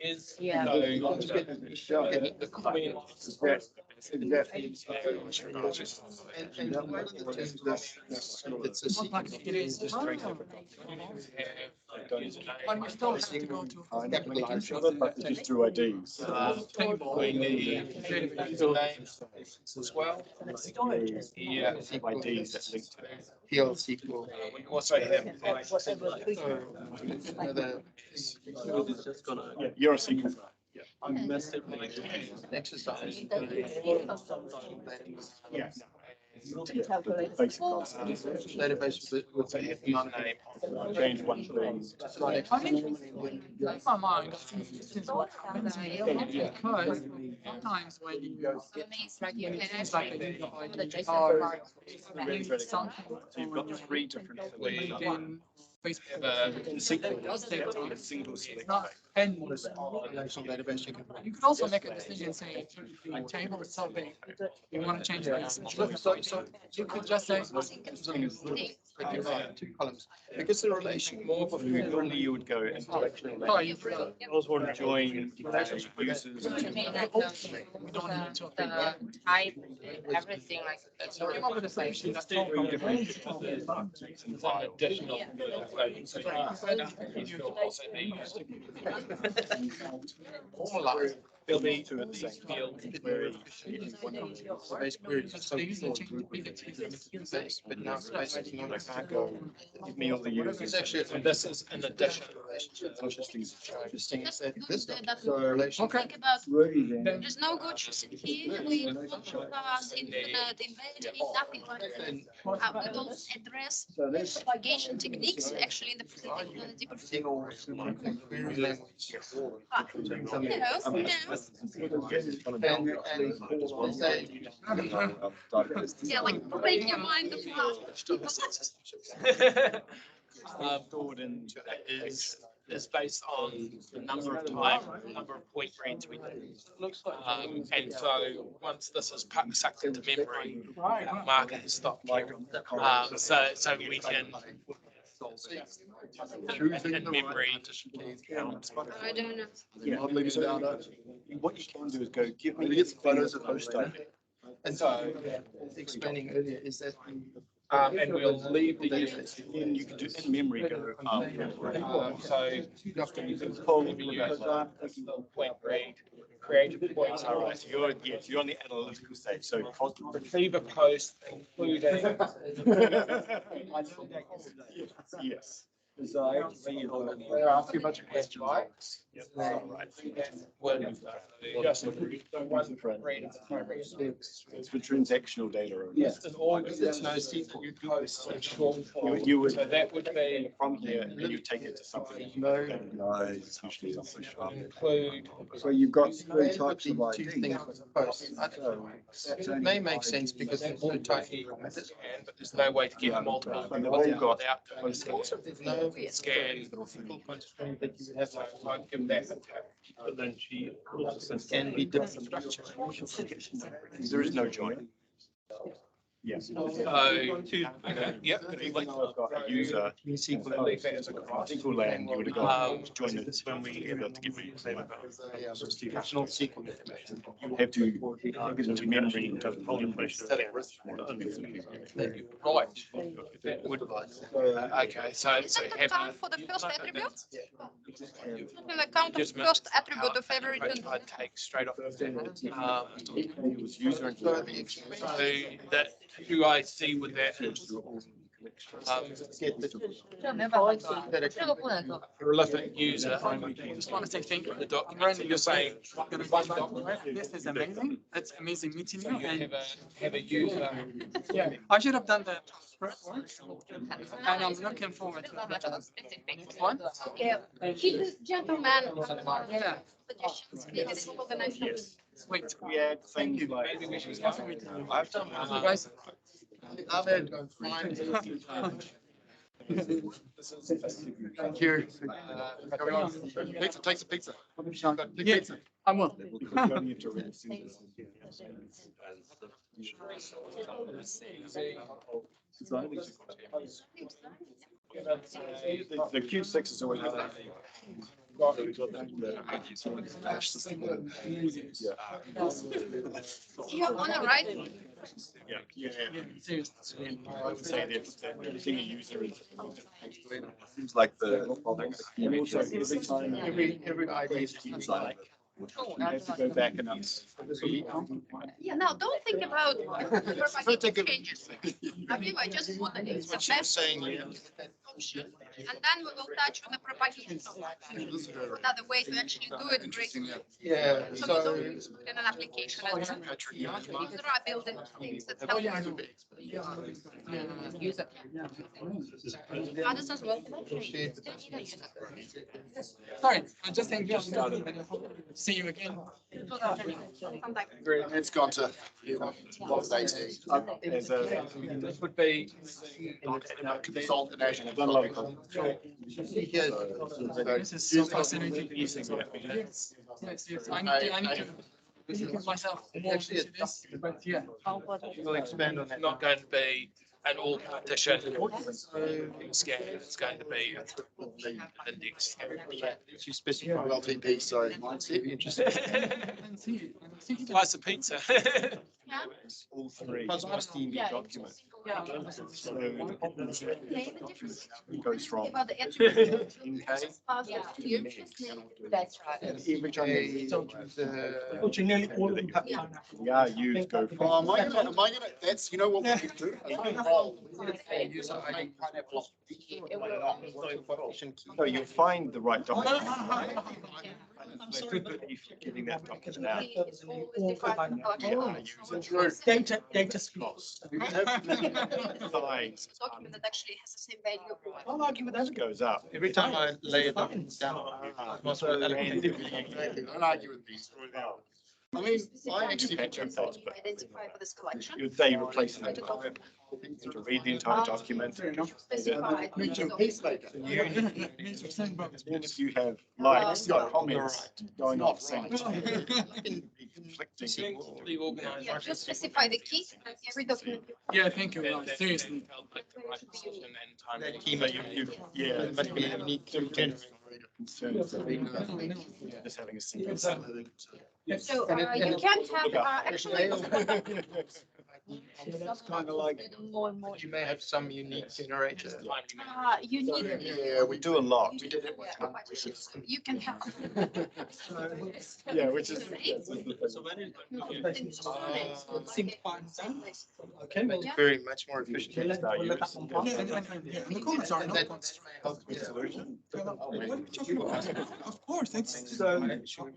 is. Yeah. The comment. And one of the things that's a Not like secret it is. is just trying to. But we still have to go to. Capitalize each other, but just through IDs. Table. We need usernames as well. Yeah. IDs that link to it. PL SQL. We also have. It's just gonna. Yeah, you're a SQL guy. Exercise. Yeah. Basic Database with a Username. Change one thing. In my mind, this is what happens because sometimes when you It's like you it's like a user the ID JSON or part. something So you've got three different LinkedIn, Facebook. a single select. It's not endless. relational database. You could also make a decision saying the table is so big, you want to change the. So You could just say. Two columns. Because the relation more of Normally you would go and Oh, you I was want to join users. we don't need to. The type, everything like. That's Come up with a solution that's all Additional. There'll be two at the same time. Where base queries. So Base, but now space is not I can't go, give me all the users. It's actually, This is an addition. interesting is that this That's so relation. Okay. Think about, Then there's no good here, we class, infinite, inventory, nothing like that. We don't address propagation techniques actually in the deeper. Query language. Yeah, like break your mind. Stored in Is based on the number of point reads we do. And so once this is sucked into memory, market has stopped caring. So we can in memory. I don't know. Modeling data. What you can do is go, give me We get some photos of post those. ID. And so, explaining earlier, is that And we'll leave the users. And you can do in memory, go, So you can pull the user, point read, create a point. all right, so you're on the analytical stage, so. Retrieve a post, including. Yes. they're asking a bunch of questions. It's for transactional data. Yes. It's NoSQL Posts in short form. You would, So that would be from here, and you take it to something. No. It's usually not so sharp. include. So you've got three Put types the of two ID. things with posts. I don't know. It may make sense because it's so tightly. But there's no way to get multiple They've all got without doing scan. Also, there's no Scan. that you would have to I'd give that a tap. But then she. can be different structure. There is no join. Yes. So, yep. If I've got a user, SQL land, you would have got join it when we able to give me. Professional SQL information. You have to get into memory and just pull information. Right. That would, okay, so Is it the have. count for the first attribute? The count of Just first attribute of every. I'd take straight off. It was user and. So that, who I see with that. Prolific user. Just want to say thank you. The document, so you're saying. One document. This is amazing. It's amazing meeting So you you and have a user. yeah, I should have done the prep work. And I'm looking forward to the one. Yeah, gentlemen. Yeah, Suggestions, please, organizations. wait. We add things like. Maybe we should. I've done. You guys. Thank you. Everyone, pizza, take some pizza. Big Yeah, pizza. I will. The Q6 is always. You're on the right. Yeah. I would say that everything a user is. Seems like the. Every ID seems like. You have to go back and up. Yeah, now don't think about propagating changes. I mean, I just want to use the best saying, option, and then we will touch on the propagation. Another way to actually do it greatly. Yeah, So so. in an application, as well. There are building things that help user. Others as well. Sorry, I just think you started. See you again. It's gone to lost AT. There's a. This would be. Consult in Azure. I've done a lot of. This is so fascinating. Yes, yes, yes. I need to educate myself more into this, but yeah. We'll expand on that. It's not going to be an all partition scan. It's going to be an index. You specify LTP, so interesting. Slice of pizza. All three. Cosmos DB document. So it goes from. That's right. And every time Nearly all of them have yeah, you go from. am I gonna, that's, you know what we can do? No, you'll find the right document. If you're getting that document out. Data schools. Size Document that actually has the same value. I'll argue with that. goes up. Every time I lay it down. Don't argue with me. I mean, I actually. Identify for this collection. They replace them. To read the entire document. Specify. If you have likes, comments going off saying. Conflicting. Yeah, just specify the key. Every document. Yeah, thank you. No, seriously. That key must Yeah. it must be unique to Concerns of just having a single. So you can't have actually. That's kind of like. You may have some unique generator. You need. Yeah, we Do a lot. We did it. You can have. Yeah, which is. Okay, well, Yeah. Very much more efficient. let that one pass. And the comments are not. What are you talking about? Of course, it's. So,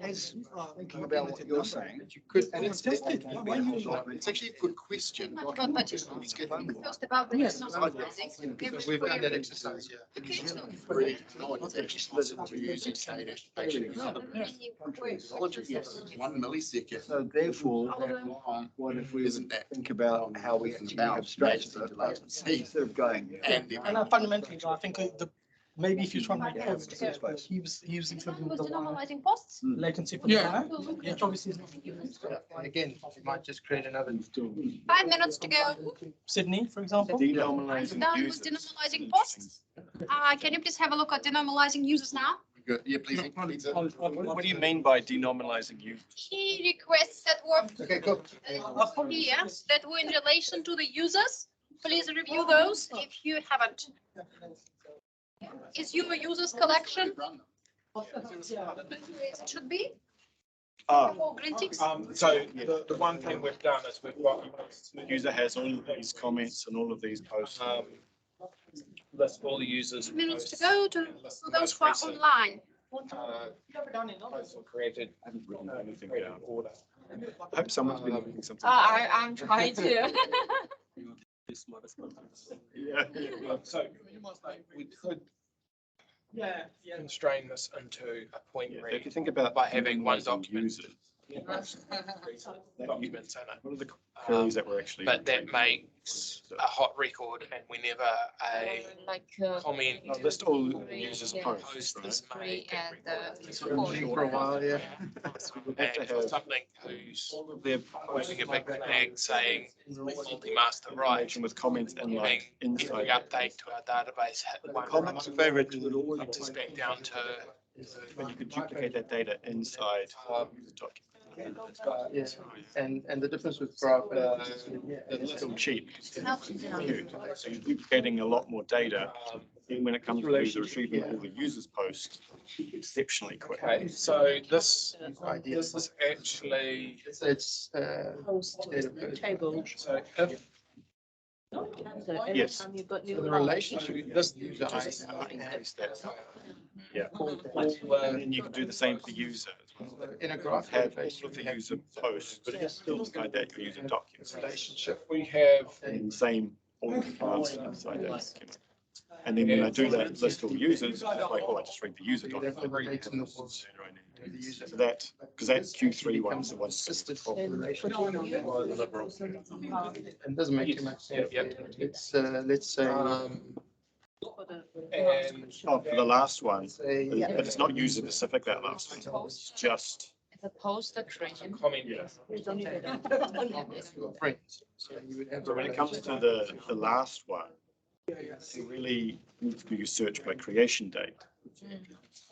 as thinking about what you're saying, You could, And it's tested. Why you? It's actually a good question. Not about partition. Just about the normalizing. because we've done that exercise, yeah. Okay, so. Really, no one is actually split into using data. Actually, yes, 1 millisecond. so therefore, what if we Isn't that? think about how we can abstract it instead of going. And fundamentally, I think maybe if you try and make posts, he was using something with the Normalizing posts. latency for the Yeah. which obviously is not And again, you might just create another. 5 minutes to go. Sydney, for example. I'm Denormalizing done with users. denormalizing posts. Can you please have a look at denormalizing users now? Good. Yeah, please. What do you mean by denormalizing users? Key requests that were Okay, cool. here that were in relation to the users. Please review those if you haven't. Is your users collection? It should be. Or green ticks. So the one thing we've done is we've got, the user has all of these comments and all of these posts. List all the users. Minutes to go to those who are online. Posts were created. I haven't written anything down. I hope someone's been reading something. I'm trying to. Yeah. So we could constrain this into a point If read you think about. by having one denormalizing document. users, Documents in What are the queries that we're actually? but that makes a hot record, and whenever a Like. comment List all users' Yeah. posts, post right? is made And For a while, yeah. We have to and for have something who's all of their posting a big flag saying multi-master right, information with comments and having like every inside. update to our database hit one Comments are favorite. up to spec down to And you could duplicate that data inside the document. Yes, and the difference with graph, It's still cheap. So you're duplicating a lot more data. And when it comes to the retrieving all the users post, exceptionally quick. Okay, so this is actually, it's Table. so if Yes. the relationship, this user Increase that. Yeah. all, And then you can do the same for user as well. in a graph Have all of the user posts, but inside that your user documents. relationship. we have, And the same all the files inside that document. And then when I do that list all users, it's just like, oh, I just read the user document. So that, because that Q3 one is the one. It doesn't make too much sense. It's, let's say, and Oh, for the last one, say, but it's not user specific, that last one. It's just, It's a post that creation. comment. friends. So you would have. so when it comes to the last one, you really need to do your search by creation date.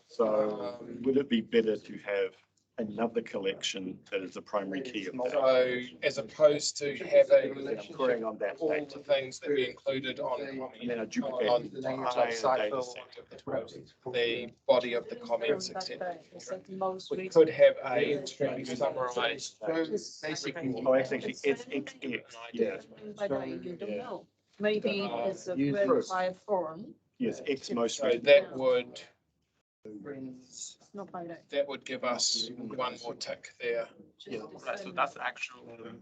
So would it be better to have another collection that is the primary key of that? So as opposed to having I'm querying on that all date. the things that we included on And then I duplicate on the entire data set. the body of the comments, etc. We could have a summarized. So basically. Oh, actually, it's XXX, yeah. Maybe it's a verified form. Yes, X most. So that would, Friends. Not by that. that would give us one more tick there. Yeah. So that's actual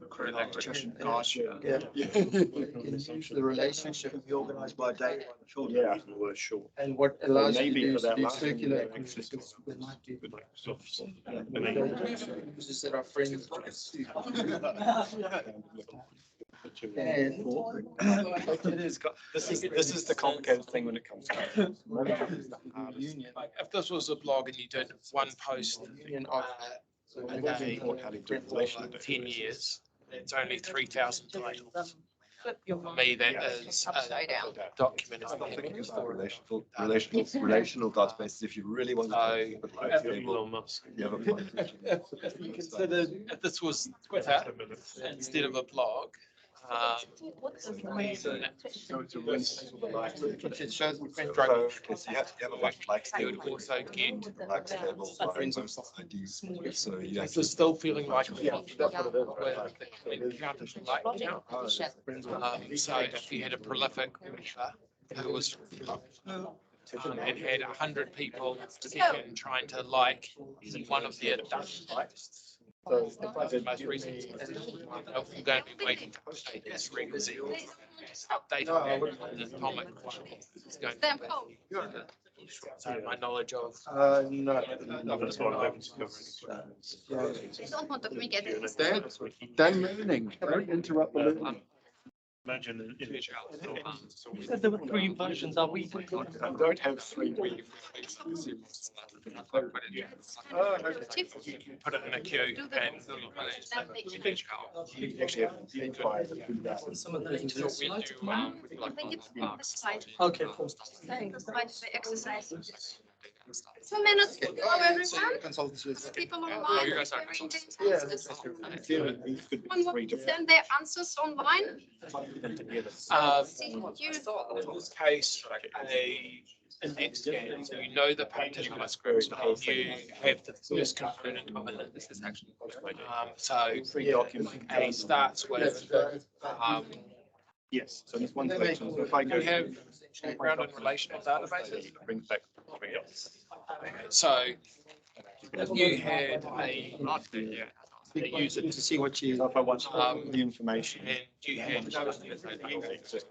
collection. Gotcha. Yeah. You can use the relationship Be organized by date. Sure. Yeah, well, sure. and what allows you Maybe to do for is that do last one, circular. yeah, access to- They might do. Yeah. Users that are friends. And It is, this is the complicated thing when it comes to. union. Like if this was a blog and you did one post Union of. a day for 10 years, it's only 3,000 titles. For me, that is Upside down. a document. I don't think it's for relational databases. If you really want to. You have a point. If you considered, if this was Twitter instead of a blog, It shows the friend. So you have a like you would also get, like tables, like most IDs. So you this is still feeling like with the comment count is like count. So if you had a prolific author who was and had 100 people second trying to like one of their posts. So the most recent, I'm going to be waiting to update this regularly. Update on the atomic one is going to be. So my knowledge of. No. Don't want to communicate. Dan learning, don't interrupt the learning. Imagine. You said there were 3 versions. Are we? I don't have 3. Put it in a queue and. You actually have 5. Some of those into the slides. I think it's the slide. Okay, cool. The slide is the exercise. 2 minutes. Hello, everyone. People online. you guys are sharing consultants. their answers. One will send their answers online. In this case, a index scan, so you know the partition by script, and you have the first component of it. This is actually. So Document. A starts with, Yes, so there's one section. So if I go. you have background in relational databases. It brings back. So if you had a user To see what you, if I want the information. and you had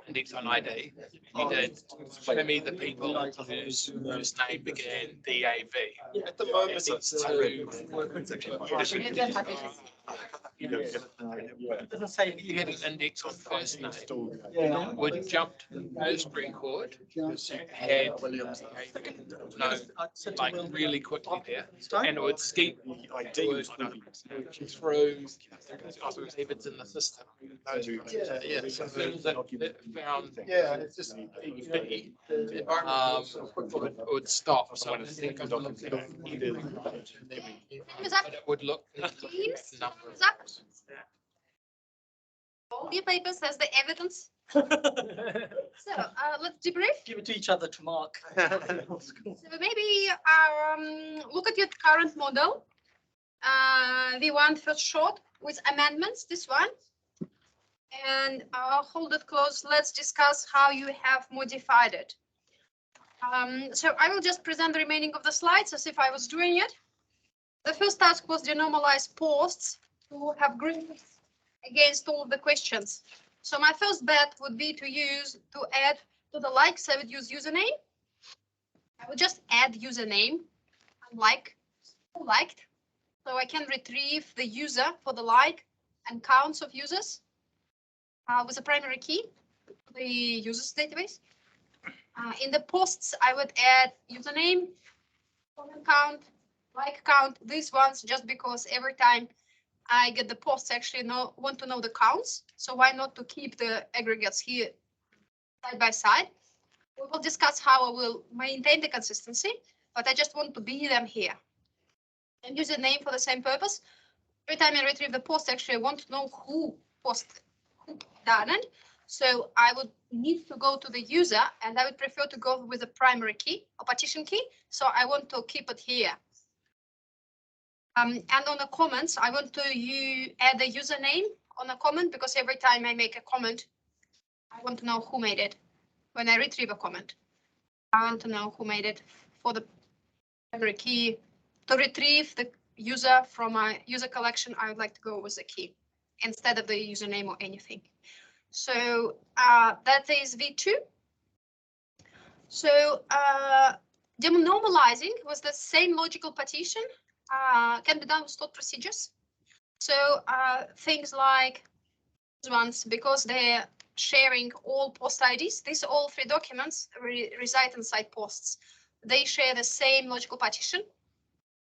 index on ID, you did show me the people whose first name began DAV. At the moment, It's it's. to It doesn't say You anything. had an index on first name, Yeah. would jump to the first record, had like really quickly there, and it would skip through David's in the system. Yeah. So things that it found Yeah, it's just. the environment would stop. So I think I'm looking at Is that but it would look. Teams? number of Is that- rows. all your papers as the evidence? Give So let's debrief. it to each other to mark. So maybe look at your current model. V1 first shot with amendments, this one. And hold it close. Let's discuss how you have modified it. So I will just present the remaining of the slides as if I was doing it. The first task was denormalize posts to have grids against all of the questions. So my first bet would be to add to the likes. I would use username. I would just add username and like who liked. So I can retrieve the user for the like and counts of users with a primary key, the users database. In the posts, I would add username, comment count, like count, these ones, just because every time I get the posts, actually want to know the counts. So why not to keep the aggregates here side by side? We will discuss how I will maintain the consistency, but I just want to be them here. And username for the same purpose. Every time I retrieve the post, actually I want to know who posted, who done it. So I would need to go to the user, and I would prefer to go with a primary key, a partition key. So I want to keep it here. And on the comments, I want to add a username on a comment, because every time I make a comment, I want to know who made it. When I retrieve a comment, I want to know who made it. For the primary key, to retrieve the user from my user collection, I would like to go with the key instead of the username or anything. So that is V2. So denormalizing was the same logical partition, can be done with stored procedures. So things like these ones, because they're sharing all post IDs, these all three documents reside inside posts. They share the same logical partition.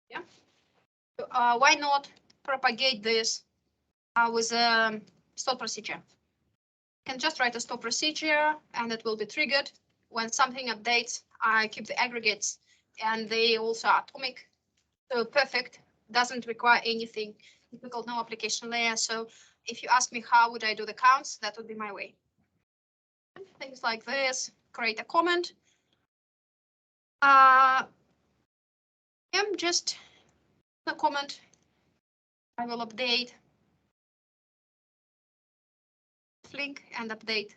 Yeah. So, why not propagate this with a stored procedure? You can just write a stored procedure and it will be triggered. When something updates, I keep the aggregates, and they also are atomic. So perfect, doesn't require anything difficult, no application layer. So if you ask me how would I do the counts, that would be my way. Things like this, create a comment. Just a comment. I will update link and update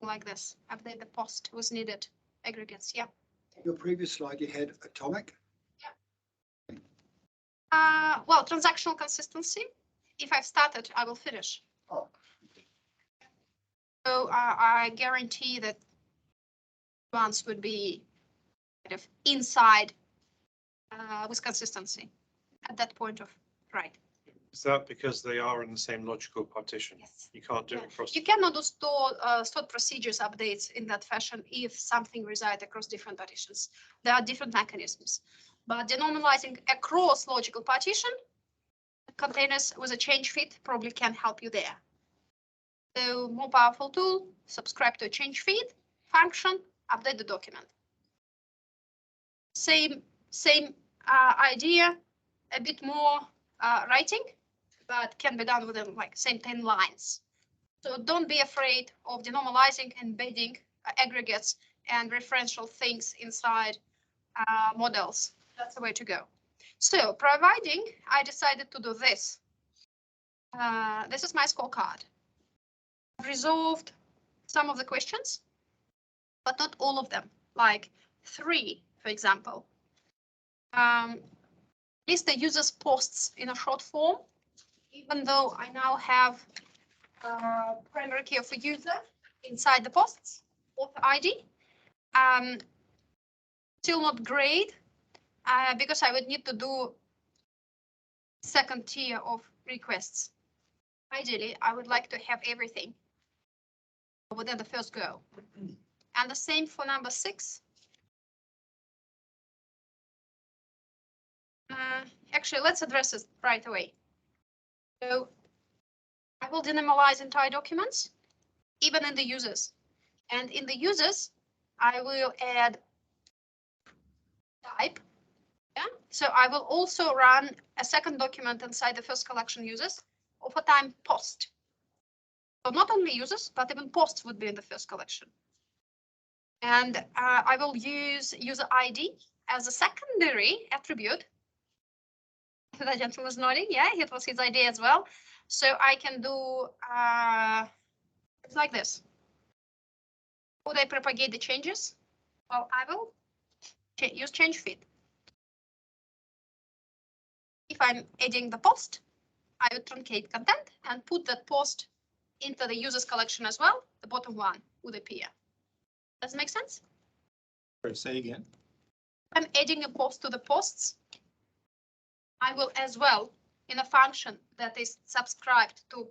like this. Update the post was needed. Aggregates, yeah. Your previous slide, you had atomic. Well, transactional consistency. If I've started, I will finish. Oh. So I guarantee that ones would be kind of inside with consistency at that point of right. Is that because they are in the same logical partition? Yes. You can't do it across. You cannot do stored procedures updates in that fashion if something resides across different partitions. There are different mechanisms, but denormalizing across logical partition containers with a change feed probably can help you there. So more powerful tool, subscribe to a change feed function, update the document. Same idea, a bit more writing, but can be done within like same 10 lines. So don't be afraid of denormalizing, embedding aggregates and referential things inside models. That's the way to go. So providing I decided to do this. This is my scorecard. I've resolved some of the questions, but not all of them, like 3, for example. List the user's posts in a short form, even though I now have primary key of a user inside the posts, author ID. Still not great, because I would need to do second tier of requests. Ideally, I would like to have everything within the first go. And the same for number 6. Actually, let's address it right away. So I will denormalize entire documents, even in the users. And in the users, I will add type. Yeah. So I will also run a second document inside the first collection users of a time post. So not only users, but even posts would be in the first collection. And I will use user ID as a secondary attribute. The gentleman is nodding. Yeah, it was his idea as well. So I can do it's like this. Would I propagate the changes? Well, I will use change feed. If I'm adding the post, I would truncate content and put that post into the users collection as well. The bottom one would appear. Does it make sense? Say again. I'm adding a post to the posts. I will as well, in a function that is subscribed to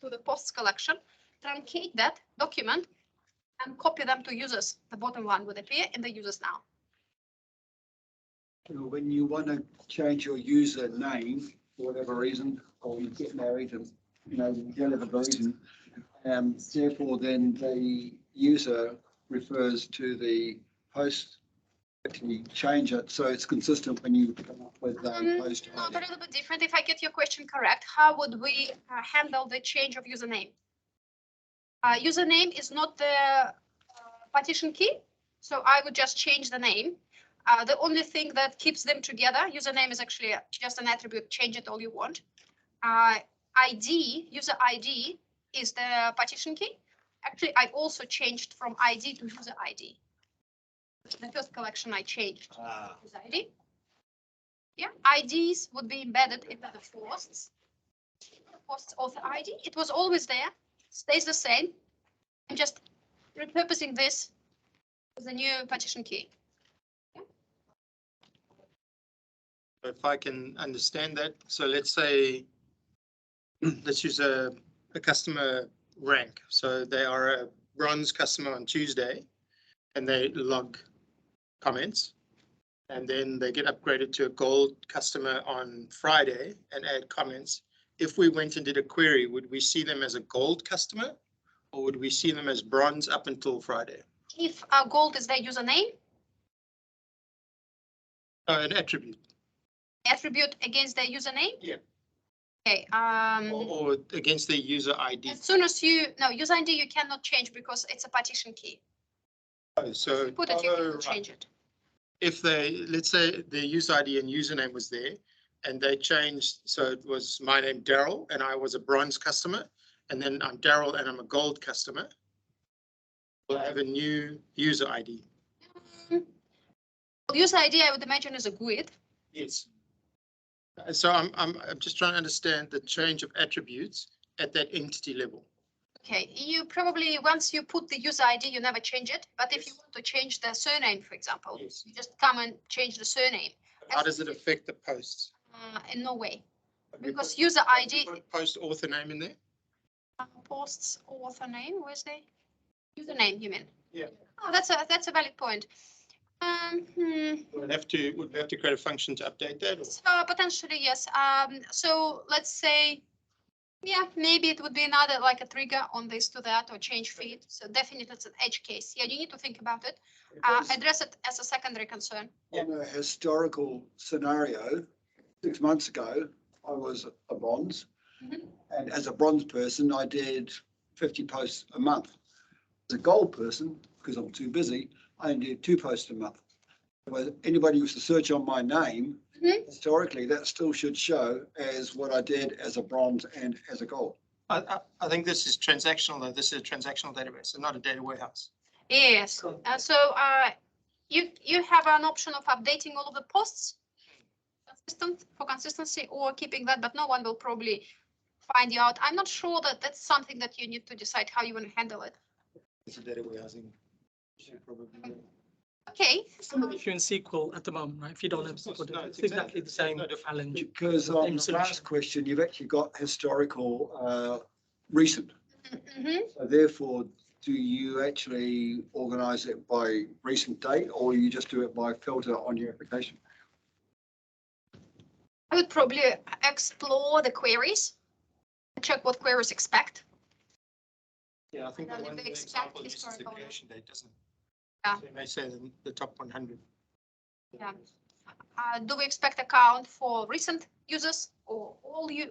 the posts collection, truncate that document and copy them to users. The bottom one would appear in the users now. When you want to change your user name for whatever reason, or you get married and whatever reason, therefore then the user refers to the post. Actually change it so it's consistent when you come up with a post. Not a little bit different. If I get your question correct, how would we handle the change of username? Username is not the partition key, so I would just change the name. The only thing that keeps them together, username is actually just an attribute, change it all you want. ID, user ID is the partition key. Actually, I also changed from ID to user ID. The first collection I changed user ID. Yeah, IDs would be embedded into the posts. Posts author ID, it was always there, stays the same. I'm just repurposing this as a new partition key. If I can understand that, so let's say, let's use a customer rank. So they are a bronze customer on Tuesday and they log comments, and then they get upgraded to a gold customer on Friday and add comments. If we went and did a query, would we see them as a gold customer or would we see them as bronze up until Friday? If gold is their username, An attribute. Attribute against their username? Yeah. Okay. Or against their user ID. As soon as user ID you cannot change because it's a partition key. Oh, so You put it, you can change it. If they, let's say the user ID and username was there and they changed, so it was my name Daryl and I was a bronze customer, and then I'm Daryl and I'm a gold customer, we'll have a new user ID. User ID I would imagine is a GUID. Yes. So I'm just trying to understand the change of attributes at that entity level. Okay, you probably, once you put the user ID, you never change it. But if you want to change the surname, for example, you just come and change the surname. How does it affect the posts? In no way, because user ID. Post author name in there? Posts author name, where's the username, you mean? Yeah. Oh, that's a valid point. Would we have to create a function to update that? Or? Potentially, yes. So let's say, yeah, maybe it would be another like a trigger on this to that or change feed. So definitely it's an edge case. Yeah, you need to think about it. Address it as a secondary concern. On a historical scenario, 6 months ago, I was a bronze. And as a bronze person, I did 50 posts a month. As a gold person, because I'm too busy, I only did 2 posts a month. If anybody used to search on my name, historically, that still should show as what I did as a bronze and as a gold. I think this is transactional, though. This is a transactional database and not a data warehouse. Yes. So you have an option of updating all of the posts for consistency or keeping that, but no one will probably find you out. I'm not sure that that's something that you need to decide how you want to handle it. It's a data warehousing. Probably. Okay, Issue in SQL at the moment, right? If you don't have SQL, No, it's it's exactly the same challenge. Because on the last question, you've actually got historical, recent. Mhm. So therefore, do you actually organize it by recent date or you just do it by filter on your application? I would probably explore the queries, check what queries expect. Yeah, I think And the then one they the expect example uses the historical. creation date, doesn't it? Yeah. So it may say the top 100. Yeah. Do we expect account for recent users or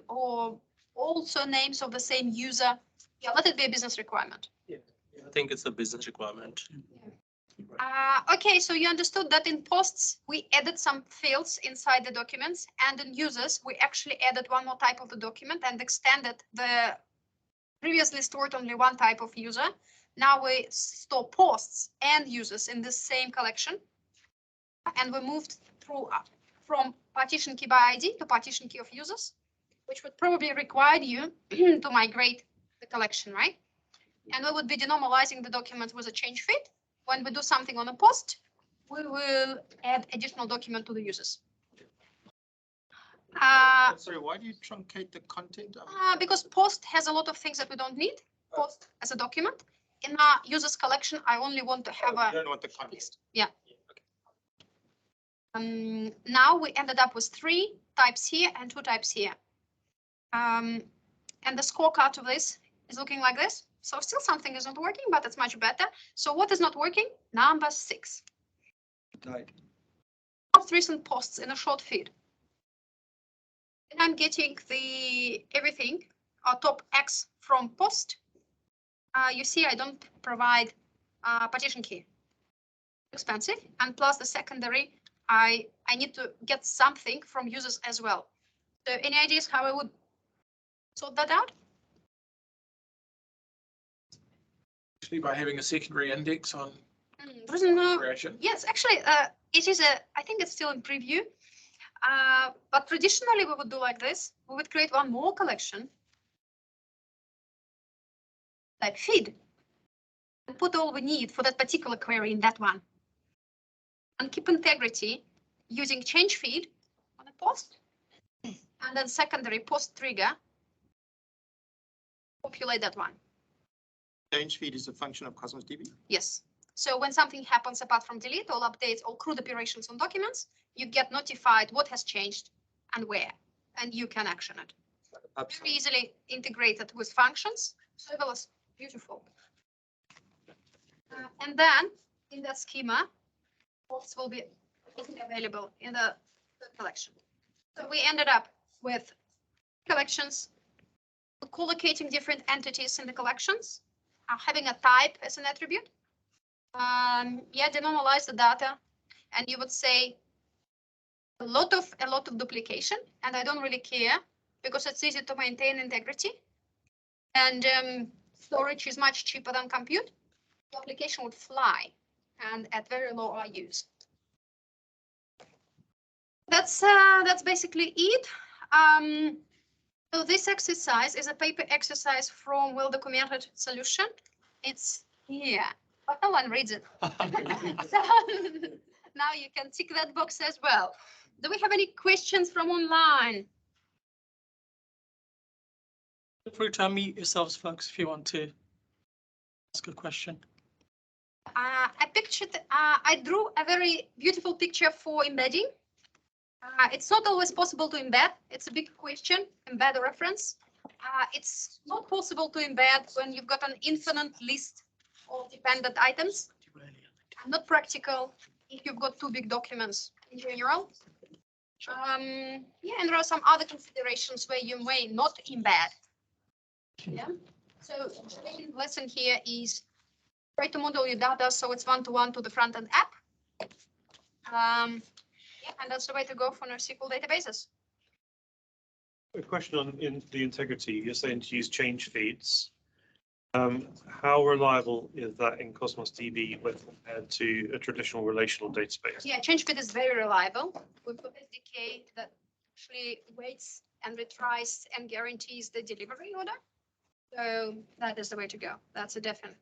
or also names of the same user? Yeah, let it be a business requirement. I think it's a business requirement. Okay, so you understood that in posts, we added some fields inside the documents, and in users, we actually added one more type of the document and extended the previously stored only one type of user. Now we store posts and users in the same collection. And we moved through from partition key by ID to partition key of users, which would probably require you to migrate the collection, right? And we would be denormalizing the document with a change feed. When we do something on a post, we will add additional document to the users. Sorry, why do you truncate the content? Because post has a lot of things that we don't need. Post as a document. In our users collection, I only want to have You don't want the context. Yeah. Now we ended up with 3 types here and 2 types here. And the scorecard of this is looking like this. So still something isn't working, but it's much better. So what is not working? Number 6. Date. Most recent posts in a short feed. And I'm getting the everything, top X from post. You see, I don't provide partition key. Expensive. And plus the secondary, I need to get something from users as well. So any ideas how I would sort that out? By having a secondary index on There is no, creation. yes, actually, it is I think it's still in preview. But traditionally we would do like this. We would create one more collection, like feed, and put all we need for that particular query in that one. And keep integrity using change feed on a post, and then secondary post trigger, populate that one. Change feed is a function of Cosmos DB. Yes. So when something happens apart from delete, all updates, all CRUD operations on documents, you get notified what has changed and where, and you can action it. Very easily integrated with functions. Serverless, beautiful. And then in that schema, posts will be available in the collection. So we ended up with collections, collocating different entities in the collections, having a type as an attribute. Denormalize the data, and you would say a lot of duplication, and I don't really care because it's easy to maintain integrity, and storage is much cheaper than compute. The application would fly and at very low IUs. That's basically it. So this exercise is a paper exercise from well-documented solution. It's here, but no one reads it. So now you can tick that box as well. Do we have any questions from online? Feel free to unmute yourselves, folks, if you want to ask a question. I drew a very beautiful picture for embedding. It's not always possible to embed. It's a big question, embed a reference. It's not possible to embed when you've got an infinite list of dependent items. Not practical if you've got 2 big documents in general. And there are some other considerations where you may not embed. Yeah. So the lesson here is try to model your data so it's one-to-one to the front-end app. And that's the way to go for NoSQL databases. A question on the integrity. You're saying to use change feeds. How reliable is that in Cosmos DB when compared to a traditional relational database? Yeah, change feed is very reliable. We've got SDK that actually waits and retries and guarantees the delivery order. So that is the way to go. That's a definite.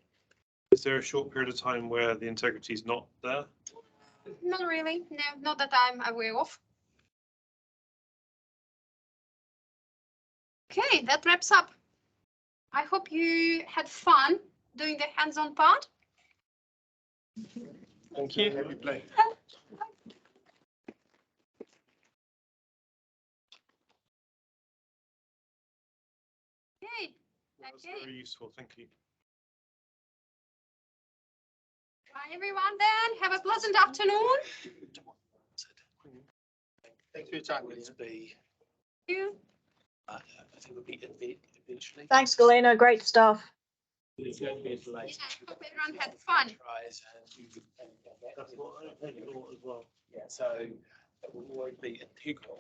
Is there a short period of time where the integrity is not there? Not really, no, not that I'm aware of. Okay, that wraps up. I hope you had fun doing the hands-on part. Thank you. Okay, That's okay. very useful. Thank you. Bye everyone then. Have a pleasant afternoon. Thanks for your time. Let's be, You. I think we'll be eventually. Thanks, Galina. Great stuff. There's going to be a delay. Yeah, I hope everyone had fun. Tries and That's what I thought as well. yeah, so it will always be integral